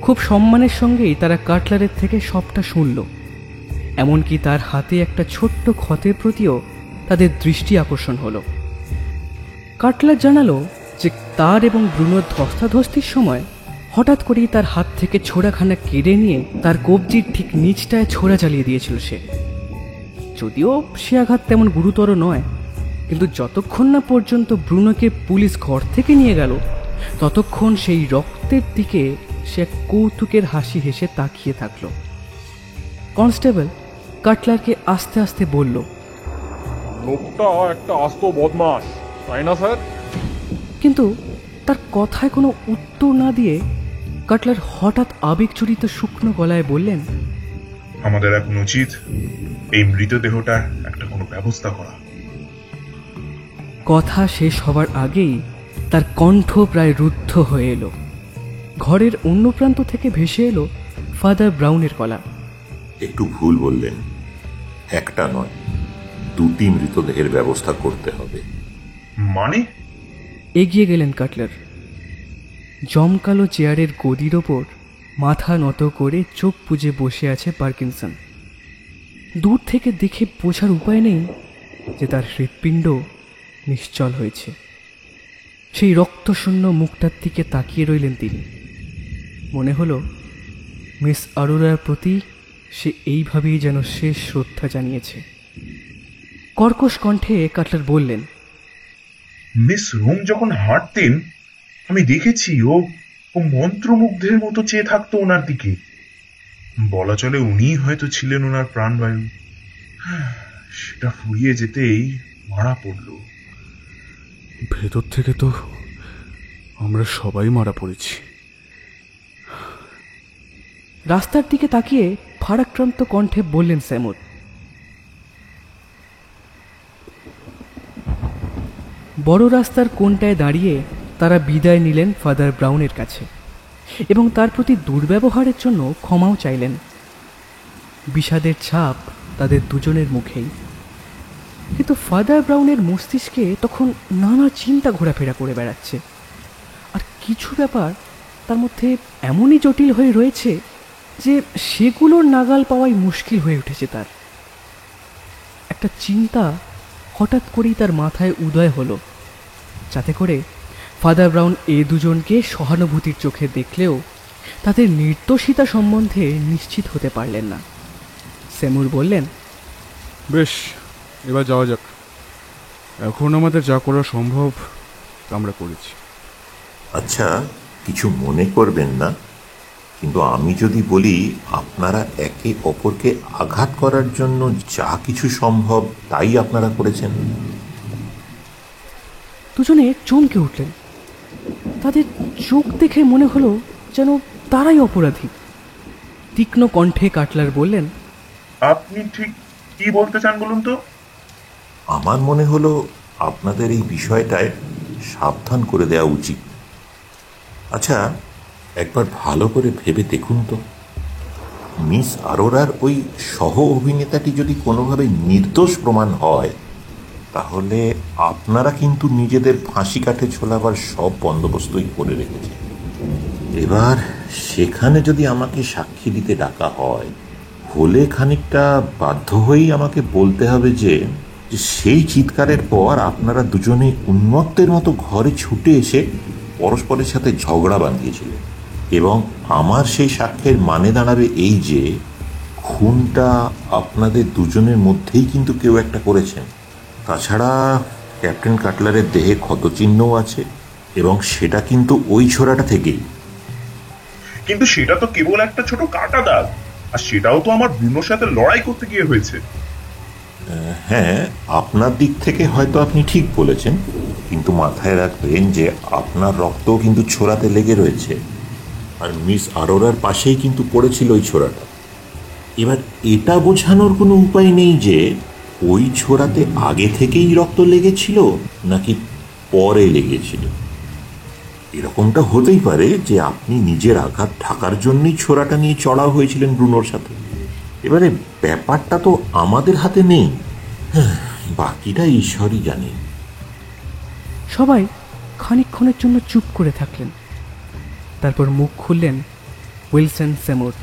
খুব সম্মানের সঙ্গেই তারা কাটলারের থেকে সবটা শুনল। এমনকি তার হাতে একটা ছোট্ট ক্ষতের প্রতিও তাদের দৃষ্টি আকর্ষণ হলো। কাটলার জানালো যে তার এবং ব্রুনোর ধস্তাধস্তির সময় হঠাৎ করেই তার হাত থেকে ছোড়াখানা কেড়ে নিয়ে তার কবজির ঠিক নিচটায় ছোড়া চালিয়ে দিয়েছিল সে। যদিও সে আঘাত তেমন গুরুতর নয়, কিন্তু যতক্ষণ না পর্যন্ত ব্রুনোকে পুলিশ ঘর থেকে নিয়ে গেল ততক্ষণ সেই রক্তের দিকে সে কৌতুকের হাসি হেসে তাকিয়ে থাকল। কনস্টেবল কাটলারকে আস্তে আস্তে বলল, লোকটা একটা আস্ত বদমাশ, তাই না স্যার? কিন্তু তার কথায় কোনো উত্তর না দিয়ে কাটলার হঠাৎ আবেগজড়িত শুকনো গলায় বললেন, আমাদের এখন উচিত এই মৃতদেহটার একটা কোনো ব্যবস্থা করা। কথা শেষ হবার আগেই তার কণ্ঠ প্রায় রুদ্ধ হয়ে এলো। ঘরের অন্য প্রান্ত থেকে ভেসে এলো ফাদার ব্রাউনের গলা। একটু ভুল বললেন, একটা নয়, 2টি মৃতদেহের ব্যবস্থা করতে হবে। মানে? এগিয়ে গেলেন কাটলার। জমকালো চেয়ারের গদির ওপর মাথা নত করে চোখ বুজে বসে আছে পার্কিনসন। দূর থেকে দেখে বোঝার উপায় নেই যে তার হৃৎপিণ্ড নিশ্চল হয়েছে। সেই রক্তশূন্য মুখটার দিকে তাকিয়ে রইলেন তিনি। মনে হলো মিস আরোরার প্রতি সে এইভাবেই যেন শেষ শ্রদ্ধা জানিয়েছে। কর্কশ কণ্ঠে কাটলার বললেন, মিস রোম যখন হাঁটতেন আমি দেখেছি ও মন্ত্রমুগ্ধের মতো চেয়ে থাকতো ওনার দিকে। বলা চলে উনিই হয়তো ছিলেন ওনার প্রাণবায়ু। সেটা ফুরিয়ে যেতেই মারা পড়ল। ভেতর থেকে তো আমরা সবাই মারা পড়েছি। রাস্তার দিকে তাকিয়ে ভারাক্রান্ত কণ্ঠে বললেন স্যামুর। বড় রাস্তার কোণটায় দাঁড়িয়ে তারা বিদায় নিলেন ফাদার ব্রাউনের কাছে এবং তার প্রতি দুর্ব্যবহারের জন্য ক্ষমাও চাইলেন। বিষাদের ছাপ তাদের দুজনের মুখেই। কিন্তু ফাদার ব্রাউনের মস্তিষ্কে তখন নানা চিন্তা ঘোরাফেরা করে বেড়াচ্ছে, আর কিছু ব্যাপার তার মধ্যে এমনই জটিল হয়ে রয়েছে যে সেগুলোর নাগাল পাওয়াই মুশকিল হয়ে উঠেছে তার। একটা চিন্তা হঠাৎ করেই তার মাথায় উদয় হলো, যাতে করে ফাদার ব্রাউন এ দুজনকে সহানুভূতির চোখে দেখলেও তাদের নির্দোষিতা সম্বন্ধে নিশ্চিত হতে পারলেন না। সেমুর বললেন, বেশ, এবার যাওয়া যাক। এখন আমাদের যা করা সম্ভব আমরা করেছি। আচ্ছা, কিছু মনে করবেন না, কিন্তু আমি যদি বলি আপনারা একে অপরকে আঘাত করার জন্য যা কিছু সম্ভব তাই আপনারা করেছেন। দুজনে চমকে উঠলেন। তাদের চোখ দেখে মনে হলো যেন তারাই অপরাধী। তীক্ষ্ণ কণ্ঠে কাটলার বললেন, আপনি ঠিক কি বলতে চান বলুন তো? আমার মনে হলো আপনাদের এই বিষয়টায় সাবধান করে দেওয়া উচিত। আচ্ছা, একবার ভালো করে ভেবে দেখুন তো, মিস আরোরার ওই সহ অভিনেতাটি যদি কোনোভাবে নির্দোষ প্রমাণ হয়, তাহলে আপনারা কিন্তু নিজেদের ফাঁসি কাঠে ঝোলাবার সব বন্দোবস্তই করে রেখেছেন। এবার সেখানে যদি আমাকে সাক্ষী দিতে ডাকা হয়, হলে খানিকটা বাধ্য হয়েই আমাকে বলতে হবে যে সেই চিৎকারের পর আপনারা দুজনে উন্মত্তের মতো ঘরে ছুটে এসে পরস্পরের সাথে ঝগড়া বাঁধিয়েছিলেন, এবং আমার সেই সাক্ষ্যের মানে দাঁড়াবে এই যে খুনটা আপনাদের দুজনের মধ্যেই কিন্তু কেউ একটা করেছেন। তাছাড়া ক্যাপ্টেন কাটলারের দেহে ক্ষতচিহ্নও আছে, এবং সেটা কিন্তু ওই ছোড়াটা থেকেই। কিন্তু সেটা তো কেবল একটা ছোট কাটা দাগ, আর সেটাও তো আমার ব্রুনোর সাথে লড়াই করতে গিয়ে হয়েছে। হ্যাঁ, আপনার দিক থেকে হয়তো আপনি ঠিক বলেছেন, কিন্তু মাথায় রাখবেন যে আপনার রক্তও কিন্তু ছোড়াতে লেগে রয়েছে, আর মিস আরোরার পাশেই কিন্তু পড়েছিল ওই ছোড়াটা। এবার এটা বোঝানোর কোনো উপায় নেই যে ওই ছোড়াতে আগে থেকেই রক্ত লেগেছিল নাকি পরে লেগেছিল। এরকমটা হতেই পারে যে আপনি নিজের আঘাত ঢাকার জন্যই ছোড়াটা নিয়ে চড়াও হয়েছিলেন ব্রুনোর সাথে। এবারে ব্যাপারটা তো আমাদের হাতে নেই, বাকিটা ঈশ্বরই জানে। সবাই খানিকক্ষণের জন্য চুপ করে থাকলেন। তারপর মুখ খুললেন উইলসন সেমুর।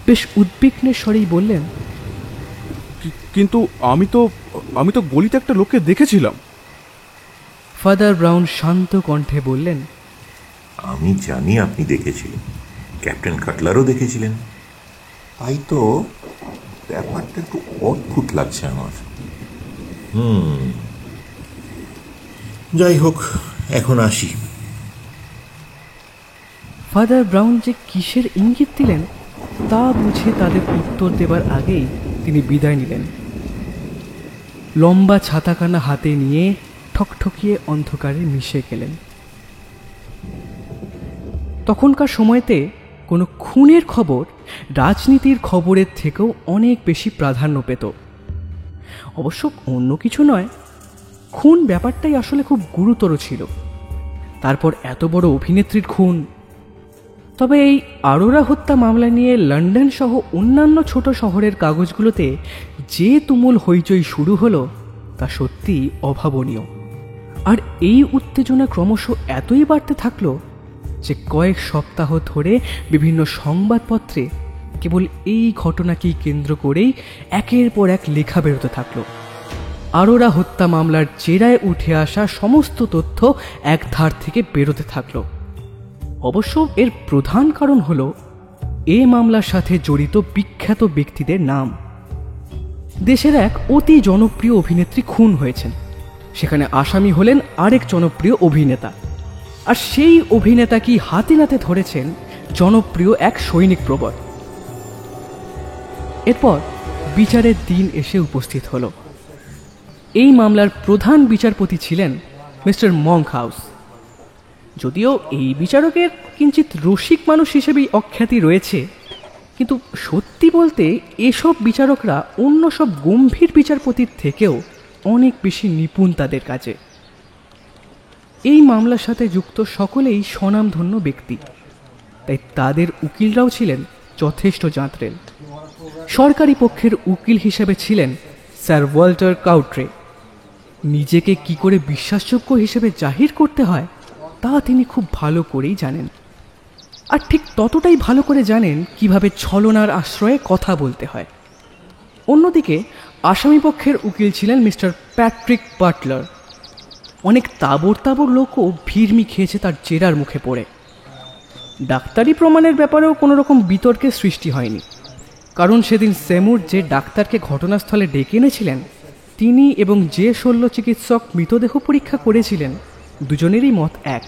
বেশ উদ্বিগ্নের স্বরেই বললেন, কিন্তু আমি তো গলিতে একটা লোককে দেখেছিলাম। ফাদার ব্রাউন শান্ত কণ্ঠে বললেন, আমি জানি আপনি দেখেছিলেন, ক্যাপ্টেন কাটলারও দেখেছিলেন, তাই তো ব্যাপারটা একটু অদ্ভুত লাগছে আমার। যাই হোক, এখন আসি। ফাদার ব্রাউন যে কিসের ইঙ্গিত দিলেন তা বুঝে তাদের উত্তর দেবার আগেই তিনি বিদায় নিলেন। লম্বা ছাতাখানা হাতে নিয়ে ঠকঠকিয়ে অন্ধকারে মিশে গেলেন। তখনকার সময়তে কোনো খুনের খবর রাজনীতির খবরের থেকেও অনেক বেশি প্রাধান্য পেত। অবশ্য অন্য কিছু নয়, খুন ব্যাপারটাই আসলে খুব গুরুতর ছিল। তারপর এত বড় অভিনেত্রীর খুন। তবে এই আরোরা হত্যা মামলা নিয়ে লন্ডন সহ অন্যান্য ছোট শহরের কাগজগুলোতে যে তুমুল হইচই শুরু হলো তা সত্যি অভাবনীয়। আর এই উত্তেজনা ক্রমশ এতই বাড়তে থাকলো যে কয়েক সপ্তাহ ধরে বিভিন্ন সংবাদপত্রে কেবল এই ঘটনাকেই কেন্দ্র করেই একের পর এক লেখা বেরোতে থাকলো। আরোরা হত্যা মামলার জেরায় উঠে আসা সমস্ত তথ্য এক ধার থেকে বেরোতে থাকলো। অবশ্য এর প্রধান কারণ হলো এ মামলার সাথে জড়িত বিখ্যাত ব্যক্তিদের নাম। দেশের এক অতি জনপ্রিয় অভিনেত্রী খুন হয়েছেন, সেখানে আসামি হলেন আরেক জনপ্রিয় অভিনেতা, আর সেই অভিনেতাকেই হাতে নাতে ধরেছেন জনপ্রিয় এক সৈনিক প্রবর। এরপর বিচারের দিন এসে উপস্থিত হলো। এই মামলার প্রধান বিচারপতি ছিলেন মিস্টার মঙ্কহাউস। যদিও এই বিচারকের কিঞ্চিত রসিক মানুষ হিসেবেই অখ্যাতি রয়েছে, কিন্তু সত্যি বলতে এসব বিচারকরা অন্য সব গম্ভীর বিচারপতির থেকেও অনেক বেশি নিপুণ তাদের কাজে। এই মামলার সাথে যুক্ত সকলেই স্বনামধন্য ব্যক্তি, তাই তাদের উকিলরাও ছিলেন যথেষ্ট জাঁতরেল। সরকারি পক্ষের উকিল হিসেবে ছিলেন স্যার ওয়াল্টার কাউট্রে। নিজেকে কি করে বিশ্বাসযোগ্য হিসেবে জাহির করতে হয় তা তিনি খুব ভালো করেই জানেন, আর ঠিক ততটাই ভালো করে জানেন কিভাবে ছলনার আশ্রয়ে কথা বলতে হয়। অন্যদিকে আসামিপক্ষের উকিল ছিলেন মিস্টার প্যাট্রিক বাটলার। অনেক তাবড় তাবড় লোকও ভিড়মি খেয়েছে তার জেরার মুখে পড়ে। ডাক্তারি প্রমাণের ব্যাপারেও কোনো রকম বিতর্কের সৃষ্টি হয়নি, কারণ সেদিন সেমুর যে ডাক্তারকে ঘটনাস্থলে ডেকে এনেছিলেন তিনি এবং যে শল্য চিকিৎসক মৃতদেহ পরীক্ষা করেছিলেন দুজনেরই মত এক।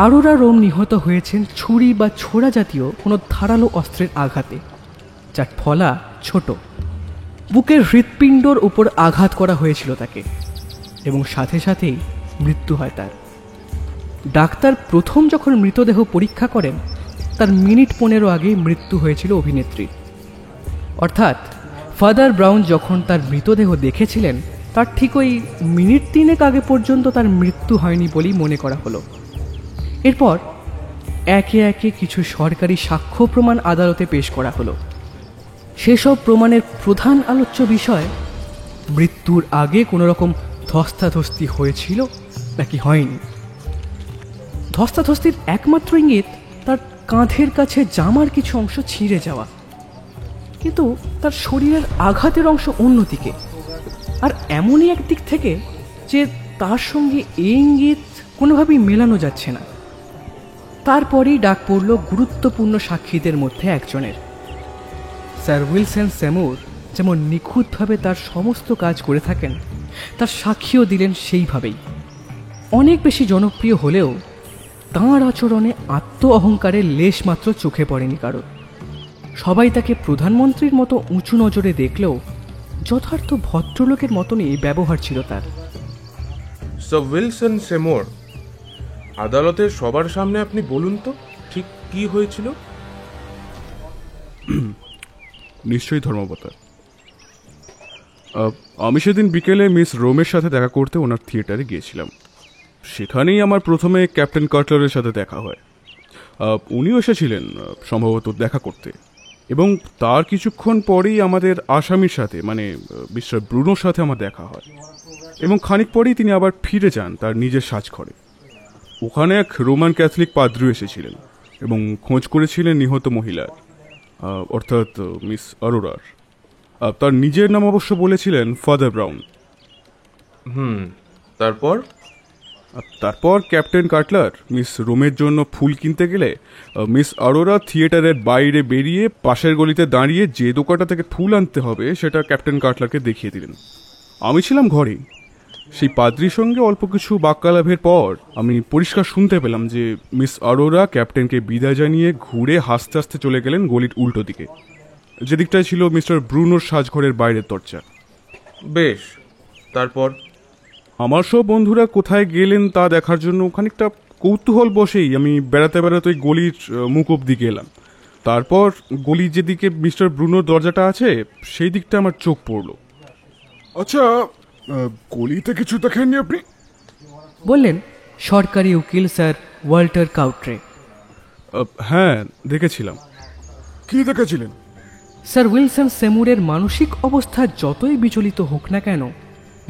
আরোরা রোম নিহত হয়েছেন ছুরি বা ছোড়া জাতীয় কোনো ধারালো অস্ত্রের আঘাতে, যার ফলা ছোট। বুকের হৃৎপিণ্ডর উপর আঘাত করা হয়েছিল তাকে, এবং সাথে সাথেই মৃত্যু হয় তার। ডাক্তার প্রথম যখন মৃতদেহ পরীক্ষা করেন তার মিনিট 15 আগেই মৃত্যু হয়েছিল অভিনেত্রীর। অর্থাৎ ফাদার ব্রাউন যখন তার মৃতদেহ দেখেছিলেন তার ঠিক ওই মিনিট 3 আগে পর্যন্ত তার মৃত্যু হয়নি বলেই মনে করা হলো। এরপর একে একে কিছু সরকারি সাক্ষ্য প্রমাণ আদালতে পেশ করা হলো। সেসব প্রমাণের প্রধান আলোচ্য বিষয় মৃত্যুর আগে কোনো রকম ধস্তাধস্তি হয়েছিল নাকি হয়নি। ধস্তাধস্তির একমাত্র ইঙ্গিত তার কাঁধের কাছে জামার কিছু অংশ ছিঁড়ে যাওয়া, কিন্তু তার শরীরের আঘাতের অংশ অন্যদিকে, আর এমনই এক দিক থেকে যে তার সঙ্গে এই ইঙ্গিত কোনোভাবেই মেলানো যাচ্ছে না। তারপরেই ডাক পড়ল গুরুত্বপূর্ণ সাক্ষীদের মধ্যে একজনের। স্যার উইলসন সেমুর যেমন নিখুঁতভাবে তার সমস্ত কাজ করে থাকেন তার সাক্ষীও দিলেন সেইভাবেই। অনেক বেশি জনপ্রিয় হলেও তাঁর আচরণে আত্ম অহংকারের লেশমাত্র চোখে পড়েনি কারো। সবাই তাকে প্রধানমন্ত্রীর মতো উঁচু নজরে দেখলেও যথার্থ ভদ্রলোকের মতনই ব্যবহার ছিল তার। স্যার উইলসন সেমুর, আদালতের সবার সামনে আপনি বলুন তো ঠিক কি হয়েছিল? নিশ্চয়ই ধর্মবতার। আমি সেদিন বিকেলে মিস রোমের সাথে দেখা করতে ওনার থিয়েটারে গিয়েছিলাম। সেখানেই আমার প্রথমে ক্যাপ্টেন কাটলারের সাথে দেখা হয়। উনিও এসেছিলেন সম্ভবত দেখা করতে, এবং তার কিছুক্ষণ পরেই আমাদের আসামির সাথে মানে মিস্টার ব্রুনোর সাথে আমার দেখা হয়, এবং খানিক পরেই তিনি আবার ফিরে যান তার নিজের সাজঘরে। ওখানে এক রোমান ক্যাথলিক পাদ্রী এসেছিলেন এবং খোঁজ করেছিলেন নিহত মহিলার, অর্থাৎ মিস অরোরার। তার নিজের নাম অবশ্য বলেছিলেন ফাদার ব্রাউন। তারপর ক্যাপ্টেন কাটলার মিস রোমের জন্য ফুল কিনতে গেলে মিস অরোরা থিয়েটারের বাইরে বেরিয়ে পাশের গলিতে দাঁড়িয়ে যে দোকানটা থেকে ফুল আনতে হবে সেটা ক্যাপ্টেন কাটলারকে দেখিয়ে দিলেন। আমি ছিলাম ঘরেই। সেই পাদ্রির সঙ্গে অল্প কিছু বাক্যালাপের পর আমি পরিষ্কার শুনতে পেলাম যে মিস অরোরা ক্যাপ্টেনকে বিদায় জানিয়ে ঘুরে হাসতে হাসতে চলে গেলেন গলির উল্টো দিকে, যেদিকটায় ছিল মিস্টার ব্রুনোর সাজঘরের বাইরের দরজা। বেশ, তারপর? আমার সব বন্ধুরা কোথায় গেলেন তা দেখার জন্য খানিকটা কৌতূহল বসেই আমি বেড়াতে বেড়াতে ওই গলির মুখ অব্দি গেলাম। তারপর গলির যেদিকে মিস্টার ব্রুনোর দরজাটা আছে সেই দিকটা আমার চোখ পড়ল। আচ্ছা, গলিতে কিছু দেখেননি আপনি? বললেন সরকারি উকিল স্যার ওয়াল্টার কাউট্রে। হ্যাঁ, দেখেছিলাম। কি দেখেছিলেন? স্যার উইলসন সেমুরের মানসিক অবস্থা যতই বিচলিত হোক না কেন,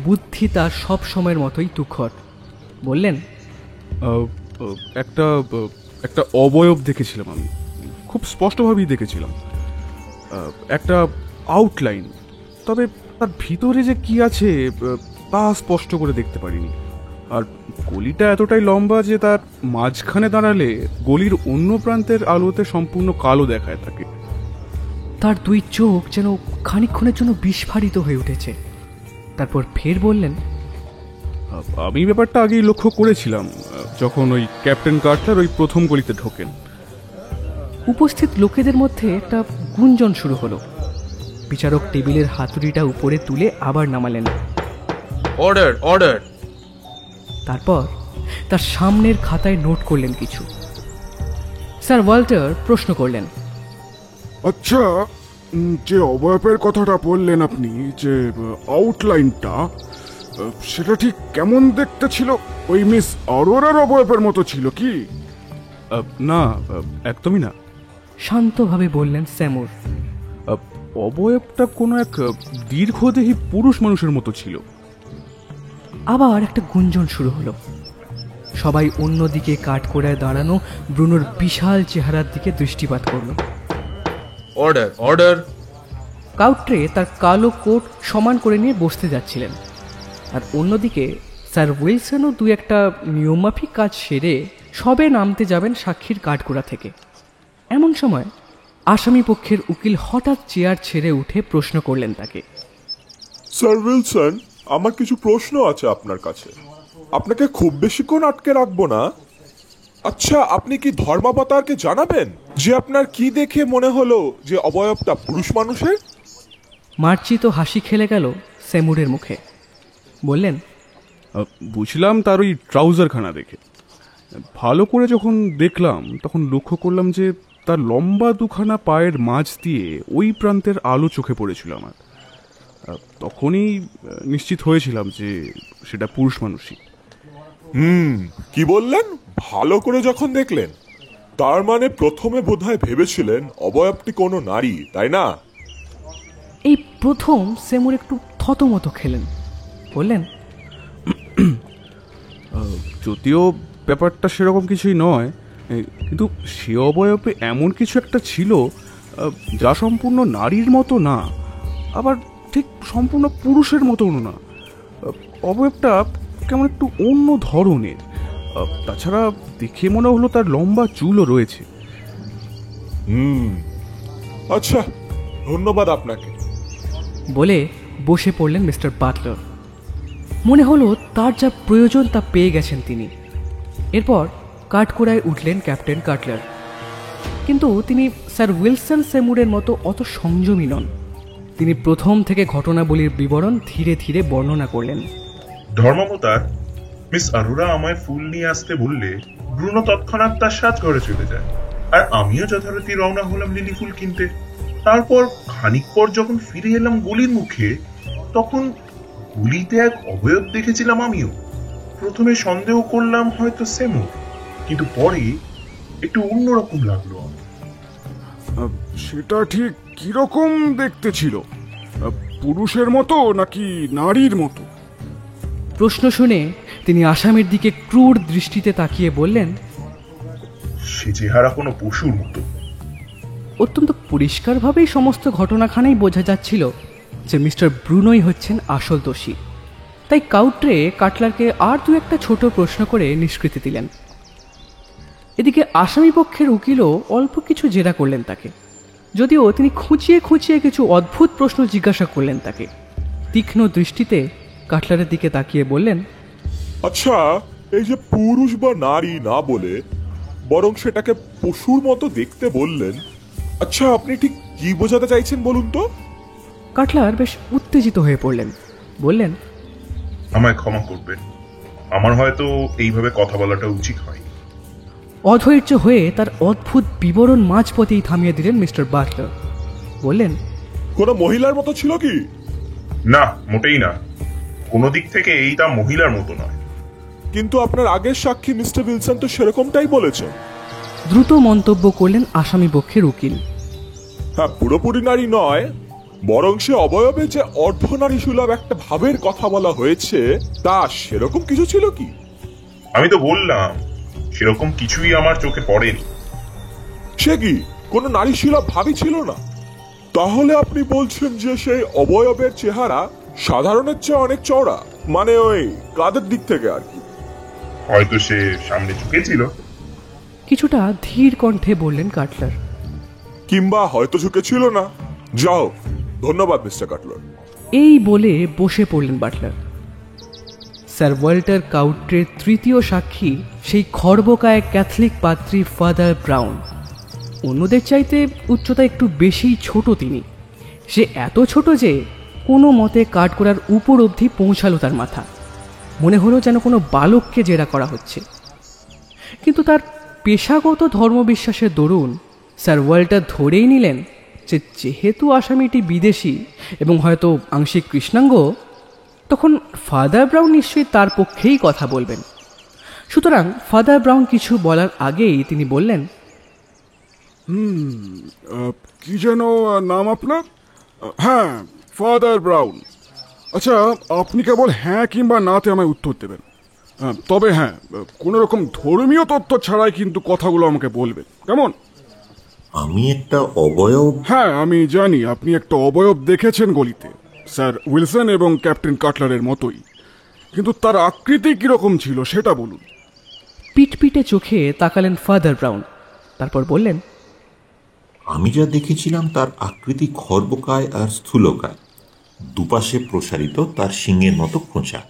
বুদ্ধি তার সব সময়ের মতোই তুখর। বললেন একটা অবয়ব দেখেছিলাম আমি, খুব স্পষ্টভাবেই দেখেছিলাম, একটা আউটলাইন। তবে তার ভিতরে যে কি আছে তা স্পষ্ট করে দেখতে পারিনি। আর গলিটা এতটাই লম্বা যে তার মাঝখানে দাঁড়ালে গলির অন্য প্রান্তের আলোতে সম্পূর্ণ কালো দেখায় তাকে। তার দুই চোখ যেন খানিকক্ষণের জন্য বিস্ফারিত হয়ে উঠেছে। তারপর ফের বললেন, আমি ব্যাপারটা আগেই লক্ষ্য করেছিলাম যখন ওই ক্যাপ্টেন কাটলার ওই প্রথম গলিতে ঢোকেন। উপস্থিত লোকেদের মধ্যে একটা গুঞ্জন শুরু হলো। বিচারক টেবিলের হাতুড়িটা উপরে তুলে আবার নামালেন। Order, order. তারপর তার সামনের খাতায় নোট করলেন কিছু। স্যার ওয়াল্টার প্রশ্ন করলেন, আচ্ছা, যে অবয়বের কথাটা বললেন আপনি, যে আউটলাইনটা, সেটা ঠিক কেমন দেখতে ছিল? ওই মিস অরোরার অবয়বের মতো ছিল কি? না, একদমই না। শান্তভাবে বললেন স্যামুর। অবয়বটা কোনো এক দীর্ঘদেহী পুরুষ মানুষের মতো ছিল। আবার একটা গুঞ্জন শুরু হলো। সবাই অন্যদিকে কাঠগড়ায় দাঁড়ানো ব্রুনোর বিশাল চেহারার দিকে দৃষ্টিপাত করল। Order, order. কাউট্রে তার কালো কোট সমান করে নিয়ে বসতে যাচ্ছিলেন, আর অন্যদিকে স্যার উইলসনও দু একটা নিয়মমাফিক কাজ সেরে সবে নামতে যাবেন সাক্ষীর কাঠগড়া থেকে। এমন সময় আসামি পক্ষের উকিল হঠাৎ চেয়ার ছেড়ে উঠে প্রশ্ন করলেন তাকে। স্যার উইলসন, আমার কিছু প্রশ্ন আছে আপনার কাছে। আপনাকে খুব বেশিক্ষণ আটকে রাখবো না। আচ্ছা, আপনি কি ধর্মাবতারকে জানাবেন যে আপনার কি দেখে মনে হলো যে অবয়বটা পুরুষ মানুষের? মার্জিত হাসি খেলে গেল স্যামুরের মুখে। বললেন, বুঝলাম তার ওই ট্রাউজারখানা দেখে। ভালো করে যখন দেখলাম তখন লক্ষ্য করলাম যে তার লম্বা দুখানা পায়ের মাঝ দিয়ে ওই প্রান্তের আলো চোখে পড়েছিল আমার। তখনই নিশ্চিত হয়েছিলাম যে সেটা পুরুষ মানুষই। কি বললেন? ভালো করে যখন দেখলেন? তার মানে প্রথমে বোধহয় ভেবেছিলেন অবয়বটি কোনো নারী, তাই না? এই প্রথম স্যামুর একটু থতমত খেলেন। বললেন, যদিও ব্যাপারটা সেরকম কিছুই নয়, কিন্তু সে অবয়বে এমন কিছু একটা ছিল যা সম্পূর্ণ নারীর মতো না, আবার ঠিক সম্পূর্ণ পুরুষের মতোও না। অবয়বটা কেমন একটু অন্য ধরনের। তাছাড়া দেখে মনে হলো তার লম্বা চুলও রয়েছে। আচ্ছা, ধন্যবাদ আপনাকে বলে বসে পড়লেন মিস্টার বাটলার। মনে হলো তার যা প্রয়োজন তা পেয়ে গেছেন তিনি। এরপর কাঠগড়ায় উঠলেন ক্যাপ্টেন কাটলার। কিন্তু তিনি স্যার উইলসন স্যামুরের মতো অত সংযমী নন। তিনি প্রথম থেকে ঘটনাবলীর বিবরণ ধীরে ধীরে বর্ণনা করলেন। ধর্মাবতার মিস অরোরা আমায় ফুল নিয়ে আসতে বললে ব্রুনো তৎক্ষণাৎ তার সাজঘরে চলে যায়, আর আমিও যথারীতি রওনা হলাম লিলি ফুল কিনতে। তারপর খানিক পর যখন ফিরে এলাম গলির মুখে, তখন গুলিতে এক অবয়ব দেখেছিলাম আমিও। প্রথমে সন্দেহ করলাম হয়তো সেমু, কিন্তু পরে একটু অন্যরকম লাগলো। সেটা ঠিক কিরকম দেখতে ছিল? পুরুষের মতো নাকি নারীর মতো? প্রশ্ন শুনে তিনি আসামির দিকে ক্রূর দৃষ্টিতে তাকিয়ে বললেন, সে চেহারা কোনো পশুর মতো। অত্যন্ত পরিষ্কারভাবেই সমস্ত ঘটনাখানেই বোঝা যাচ্ছিল যে মিস্টার ব্রুনোই হচ্ছেন আসল দোষী। তাই কাউট্রে কাটলারকে আর দু একটা ছোট প্রশ্ন করে নিষ্কৃতি দিলেন। এদিকে আসামি পক্ষের উকিলও অল্প কিছু জেরা করলেন তাকে, যদিও তিনি খুঁচিয়ে খুঁচিয়ে কিছু অদ্ভুত প্রশ্ন জিজ্ঞাসা করলেন তাকে। তীক্ষ্ণ দৃষ্টিতে কাটলারের দিকে তাকিয়ে বললেন, আচ্ছা, এই যে পুরুষ বা নারী না বলে বরং সেটাকে পশুর মতো দেখতে বললেন, আচ্ছা আপনি ঠিক কি বোঝাতে চাইছেন বলুন তো? কাটলার বেশ উত্তেজিত হয়ে পড়লেন। বললেন, আমায় ক্ষমা করবেন, আমার হয়তো এইভাবে কথা বলাটা উচিত হয়। অধৈর্য হয়ে তার অদ্ভুত বিবরণ মাঝপথেই থামিয়ে দিলেন মিস্টার বাটলার। বললেন, কোনো মহিলার মতো ছিল কি? না, মোটেই না। কোনো দিক থেকে এইটা মহিলার মতো নয়। কিন্তু আপনার আগের সাক্ষী মিস্টার উইলসন তো সেরকমটাই বলেছেন। দ্রুত মন্তব্য করলেন আসামি পক্ষের উকিল। হ্যাঁ, পুরোপুরি নারী নয়, বরং সে অবয়বে যে অর্ধনারী সুলভ একটা ভাবের কথা বলা হয়েছে তা সেরকম কিছু ছিল কি? আমি তো বললাম সেরকম কিছুই আমার চোখে পড়েনি। সে কি কোনো নারী সুলভ ভাবই ছিল না? তাহলে আপনি বলছেন যে সেই অবয়বের চেহারা সাধারণের চেয়ে অনেক চওড়া, মানে ওই কাঁধের দিক থেকে আর কি? হয়তো সে সামনে ঝুঁকেছিল। কিছুটা ধীর কণ্ঠে বললেন কাটলার। কিংবা হয়তো ঝুঁকেছিল না। যাও, ধন্যবাদ মিস্টার কাটলার। এই বলে বসে পড়লেন বাটলার। স্যার ওয়াল্টার কাউট্রের তৃতীয় সাক্ষী সেই খর্বকায় ক্যাথলিক পাদ্রী ফাদার ব্রাউন। অন্যদের চাইতে উচ্চতা একটু বেশি ছোট তিনি। সে এত ছোট যে কোনো মতে কাঠগড়ার উপর অবধি পৌঁছালো তার মাথা। মনে হলো যেন কোনো বালককে জেরা করা হচ্ছে। কিন্তু তার পেশাগত ধর্মবিশ্বাসের দরুন স্যার ওয়াল্টার ধরেই নিলেন যে যেহেতু আসামিটি বিদেশি এবং হয়তো আংশিক কৃষ্ণাঙ্গ, তখন ফাদার ব্রাউন নিশ্চয়ই তার পক্ষেই কথা বলবেন। সুতরাং ফাদার ব্রাউন কিছু বলার আগেই তিনি বললেন, কি যেন নাম আপনার? হ্যাঁ, ফাদার ব্রাউন। আচ্ছা, আপনি কেবল হ্যাঁ কিংবা নাতে আমায় উত্তর দেবেন। তবে হ্যাঁ, কোনো রকম ধর্মীয় তথ্য ছাড়াই কিন্তু কথাগুলো আমাকে বলবেন, কেমন? আমি একটা অবয়ব? হ্যাঁ, আমি জানি আপনি একটা অবয়ব দেখেছেন গলিতে, স্যার উইলসন এবং ক্যাপ্টেন কাটলারের মতোই, কিন্তু তার আকৃতি কিরকম ছিল সেটা বলুন। পিটপিটে চোখে তাকালেন ফাদার ব্রাউন, তারপর বললেন, আমি যা দেখেছিলাম তার আকৃতি খর্বকায় আর স্থূলকায়, দুপাশে প্রসারিত, তার শিংয়ের মতো খোঁচা।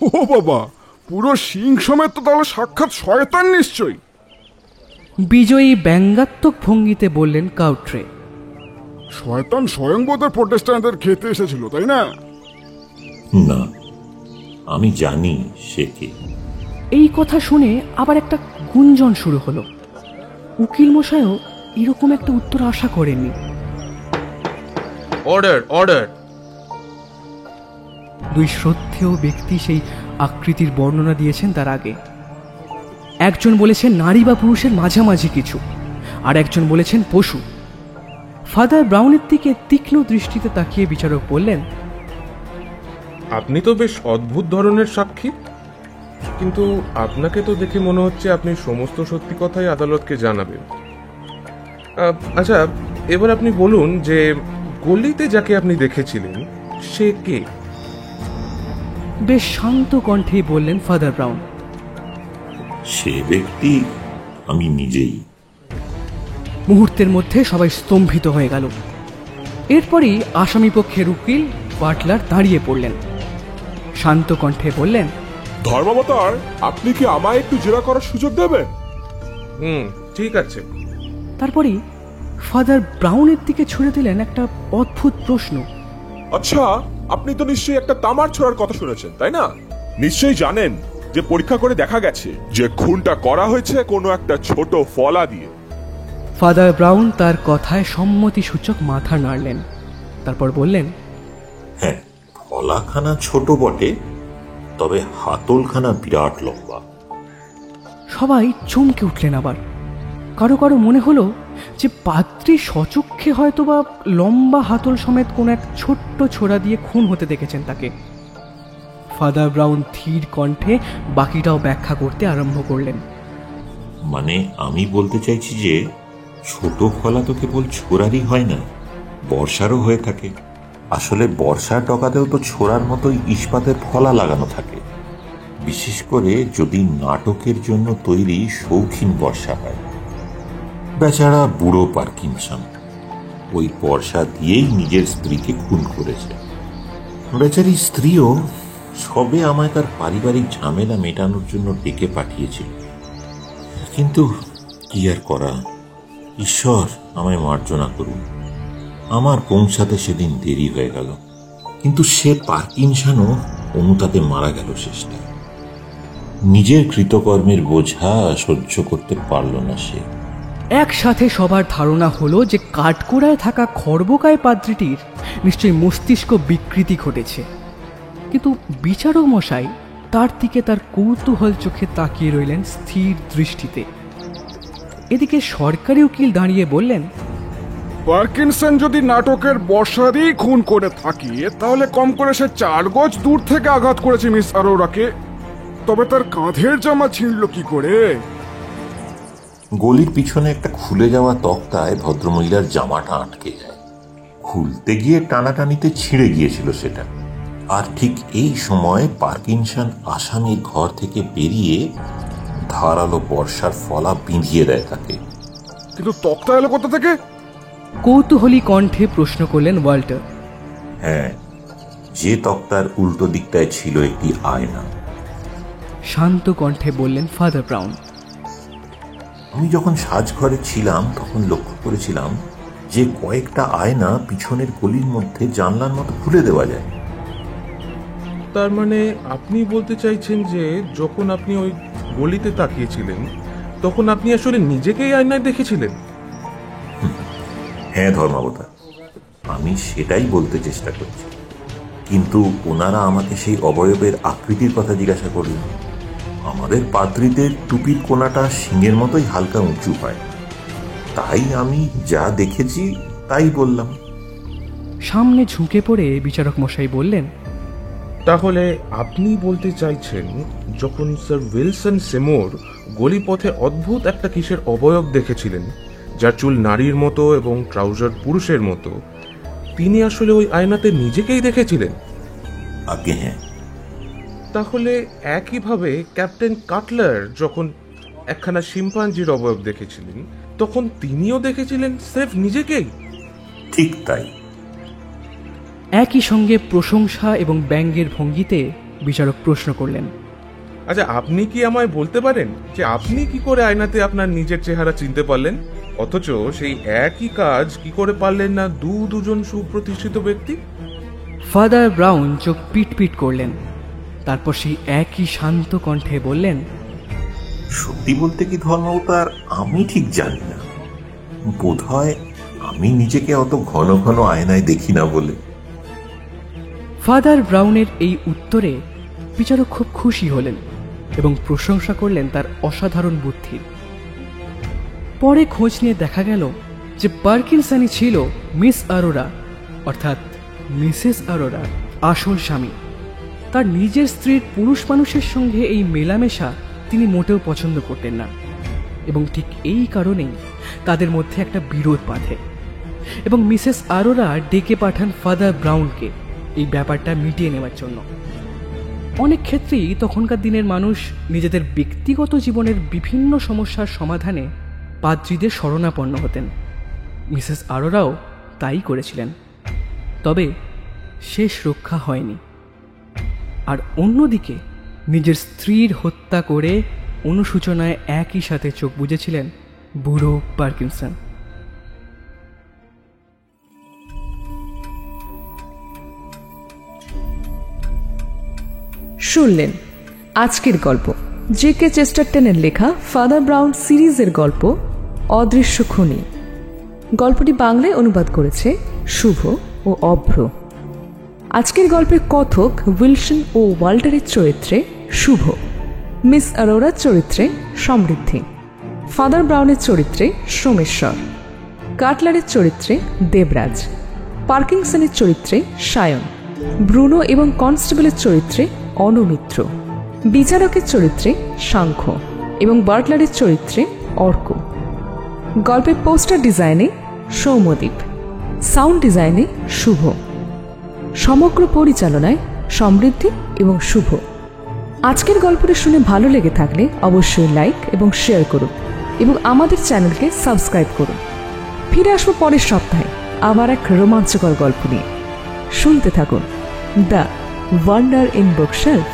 ও বাবা, পুরো সিং সমেত তো তাহলে সাক্ষাৎ শয়তান নিশ্চয়ই। বিজয়ী ব্যঙ্গাত্মক ভঙ্গিতে বললেন কাউট্রে। শয়তান স্বয়ংবোধের প্রোটেস্ট্যান্টদের খেতে এসেছিল, তাই না? না, আমি জানি সে কে। এই কথা শুনে আবার একটা গুঞ্জন শুরু হলো। উকিল মশাইও এরকম একটা উত্তর আশা করেননি। Order, order. দুই শ্রদ্ধেয় ব্যক্তি সেই আকৃতির বর্ণনা দিয়েছেন তার আগে। একজন বলেছেন নারী বা পুরুষের মাঝামাঝি কিছু, আর একজন বলেছেন পশু। ফাদার ব্রাউনের দিকে তীক্ষ্ণ দৃষ্টিতে তাকিয়ে বিচারক বললেন, আপনি তো বেশ অদ্ভুত ধরনের সাক্ষী, কিন্তু আপনাকে তো দেখে মনে হচ্ছে আপনি সমস্ত সত্যি কথাই আদালতকে জানাবেন। আচ্ছা, এবার আপনি বলুন যে গলিতে যাকে আপনি দেখেছিলেন সে কে? বেশ শান্ত কণ্ঠেই বললেন ফাদার ব্রাউন, সে ব্যক্তি আমি নিজেই। মুহূর্তের মধ্যে সবাই স্তম্ভিত হয়ে গেল। এরপরই আসামি পক্ষের উকিল বাটলার দাঁড়িয়ে পড়লেন, শান্ত কণ্ঠে বললেন, ধর্মাবতার, আপনি কি আমায় একটু জেরা করার সুযোগ দেবেন? ঠিক আছে। তারপরই ফাদার ব্রাউনের দিকে ছুড়ে দিলেন একটা অদ্ভুত প্রশ্ন। আচ্ছা, আপনি তো নিশ্চয়ই একটা তামার ছোড়ার কথা শুনেছেন, তাই না? নিশ্চয়ই জানেন যে পরীক্ষা করে দেখা গেছে যে খুনটা করা হয়েছে কোনো একটা ছোট ফলা দিয়ে। ফাদার ব্রাউন তার কথায় সম্মতিসূচক মাথা নাড়লেন, তারপর বললেন, হ্যাঁ, ফলাখানা ছোট বটে, তবে হাতলখানা বিরাট লম্বা। সবাই চমকে উঠলেন। আবার কারো কারো মনে হলো যে পাদ্রী সচক্ষে হয়তোবা লম্বা হাতল সমেত কোন এক ছোট্ট ছোরা দিয়ে খুন হতে দেখেছেন তাকে। ফাদার ব্রাউন ধীর কণ্ঠে বাকিটাও ব্যাখ্যা করতে আরম্ভ করলেন। মানে আমি বলতে চাইছি যে ছোট ফলা তো কেবল ছোড়ারই হয় না, বর্ষারও হয়ে থাকে। আসলে বর্ষার ডগাতেও তো ছোড়ার মতোই ইস্পাতের ফলা লাগানো থাকে, বিশেষ করে যদি নাটকের জন্য তৈরি শৌখিন বর্ষা হয়। বেচারা বুড়ো পার্কিনসন ওই বর্ষা দিয়েই নিজের স্ত্রীকে খুন করেছে। বেচারি স্ত্রীও সবে আমায় তার পারিবারিক ঝামেলা মেটানোর জন্য ডেকে পাঠিয়েছিল, কিন্তু কি আর করা, ঈশ্বর আমায় মার্জনা করুন। আমার পৌঁছাতে সেদিন দেরি হয়ে গেল, কিন্তু সে পার্কিনসনও অনুতাপে মারা গেল শেষটায়। নিজের কৃতকর্মের বোঝা সহ্য করতে পারল না সে। একসাথে সবার ধারণা হলো যে কাঠগোড়ায় থাকা খর্বকায় পাদ্রীটির নিশ্চয়ই মস্তিষ্ক বিকৃতি ঘটেছে, কিন্তু বিচারক মশাই তার দিকে তার কৌতূহল চোখে তাকিয়ে রইলেন স্থির দৃষ্টিতে। এদিকে সরকারি উকিল দাঁড়িয়ে বললেন, পার্কিনসন যদি নাটকের বর্ষা দিয়ে খুন করে থাকে, তাহলে কম করে সে 4 গজ দূর থেকে আঘাত করেছে মিস আরোরাকে। তবে তার কাঁধের জামা ছিঁড়ল কি করে? গলির পিছনে একটা খুলে যাওয়া তক্তায় ভদ্রমহিলার জামাটা আটকে যায়, খুলতে গিয়ে টানাটানিতে ছিঁড়ে গিয়েছিল সেটা। আর ঠিক এই সময় পার্কিনসন আসামির ঘর থেকে বেরিয়ে ধারালো বর্ষার ফলা বিঁধিয়ে দেয় তাকে। কিন্তু তক্তা এলো কোথা থেকে? কৌতূহলী কণ্ঠে প্রশ্ন করলেন ওয়াল্টার। হ্যাঁ, যে তক্তার উল্টো দিকটায় ছিল একটি আয়না। শান্ত কণ্ঠে বললেন ফাদার ব্রাউন। আমি যখন সাজঘরে ছিলাম তখন লক্ষ্য করেছিলাম যে কয়েকটা আয়না পিছনের গলির মধ্যে জানলার মতো খুলে দেওয়া যায়। তার মানে আপনি বলতে চাইছেন যে যখন আপনি ওই গলিতে তাকিয়েছিলেন তখন আপনি আসলে নিজেকেই আয়নায় দেখেছিলেন? হ্যাঁ ধর্মাবতার, আমি সেটাই বলতে চেষ্টা করছি। কিন্তু ওনারা আমাকে সেই অবয়বের আকৃতির কথা জিজ্ঞাসা করলেন। আমাদের পাদ্রীদের টুপির কোনাটা শিঙের মতোই হালকা উঁচু হয়, তাই আমি যা দেখেছি তাই বললাম। সামনে ঝুঁকে পড়ে বিচারক মশাই বললেন, তাহলে আপনি বলতে চাইছেন যখন স্যার উইলসন সেমোর গলিপথে অদ্ভুত একটা কিসের অবয়ব দেখেছিলেন, যার চুল নারীর মতো এবং ট্রাউজার পুরুষের মতো, তিনি আসলে ওই আয়নাতে নিজেকেই দেখেছিলেন? আগে হ্যাঁ। তাহলে একইভাবে ক্যাপ্টেন কাটলার যখন একখানা শিম্পাঞ্জির অবয়ব দেখেছিলেন, তখন তিনিও দেখেছিলেন স্রেফ নিজেকেই? ঠিক তাই। একই সঙ্গে প্রশংসা এবং ব্যঙ্গের ভঙ্গিতে বিচারক প্রশ্ন করলেন, আচ্ছা, আপনি কি আমায় বলতে পারেন যে আপনি কি করে আয়নাতে আপনার নিজের চেহারা চিনতে পারলেন, অথচ সেই একই কাজ কি করে পারলেন না দুজন সুপ্রতিষ্ঠিত ব্যক্তি? ফাদার ব্রাউন চোখ পিট করলেন, তারপর সেই একই শান্ত কণ্ঠে বললেন, সত্যি বলতে কি ধর্মাবতার, আমি ঠিক জানি না। বোধহয় আমি নিজেকে অত ঘন ঘন আয়নায় দেখি না বলে। ফাদার ব্রাউনের এই উত্তরে বিচারক খুব খুশি হলেন এবং প্রশংসা করলেন তার অসাধারণ বুদ্ধির। পরে খোঁজ নিয়ে দেখা গেল যে পার্কিনসনই ছিল মিস আরোরা অর্থাৎ মিসেস আরোরার আসল স্বামী। তার নিজের স্ত্রীর পুরুষ মানুষের সঙ্গে এই মেলামেশা তিনি মোটেও পছন্দ করতেন না, এবং ঠিক এই কারণেই তাদের মধ্যে একটা বিরোধ বাঁধে এবং মিসেস আরোরা ডেকে পাঠান ফাদার ব্রাউনকে এই ব্যাপারটা মিটিয়ে নেওয়ার জন্য। অনেক ক্ষেত্রেই তখনকার দিনের মানুষ নিজেদের ব্যক্তিগত জীবনের বিভিন্ন সমস্যার সমাধানে পাদ্রীদের শরণাপন্ন হতেন। মিসেস আরোরাও তাই করেছিলেন, তবে শেষ রক্ষা হয়নি। আর অন্যদিকে নিজের স্ত্রীর হত্যা করে অনুশোচনায় একই সাথে চোখ বুজেছিলেন বুড়ো পার্কিনসন। শুনলেন আজকের গল্প জে.কে. চেস্টারটনের লেখা ফাদার ব্রাউন সিরিজের গল্প অদৃশ্য খুনি। গল্পটি বাংলায় অনুবাদ করেছে শুভ ও অভ্র। আজকের গল্পের কথক উইলসন ও ওয়াল্টারের চরিত্রে শুভ, মিস আরোরার চরিত্রে সমৃদ্ধি, ফাদার ব্রাউনের চরিত্রে সোমেশ্বর, কাটলারের চরিত্রে দেবরাজ, পার্কিনসনের চরিত্রে সায়ন, ব্রুনো এবং কনস্টেবলের চরিত্রে অনুমিত্র, বিচারকের চরিত্রে সাংখ্য এবং বাটলারের চরিত্রে অর্ক। গল্পের পোস্টার ডিজাইনে সৌম্যদীপ, সাউন্ড ডিজাইনে শুভ, সমগ্র পরিচালনায় সমৃদ্ধি এবং শুভ। আজকের গল্পটি শুনে ভালো লেগে থাকলে অবশ্যই লাইক এবং শেয়ার করুন এবং আমাদের চ্যানেলকে সাবস্ক্রাইব করুন। ফিরে আসবো পরের সপ্তাহে আবার এক রোমাঞ্চকর গল্প নিয়ে। শুনতে থাকুন দ্য ওয়ান্ডার ইন বুকশেলফ।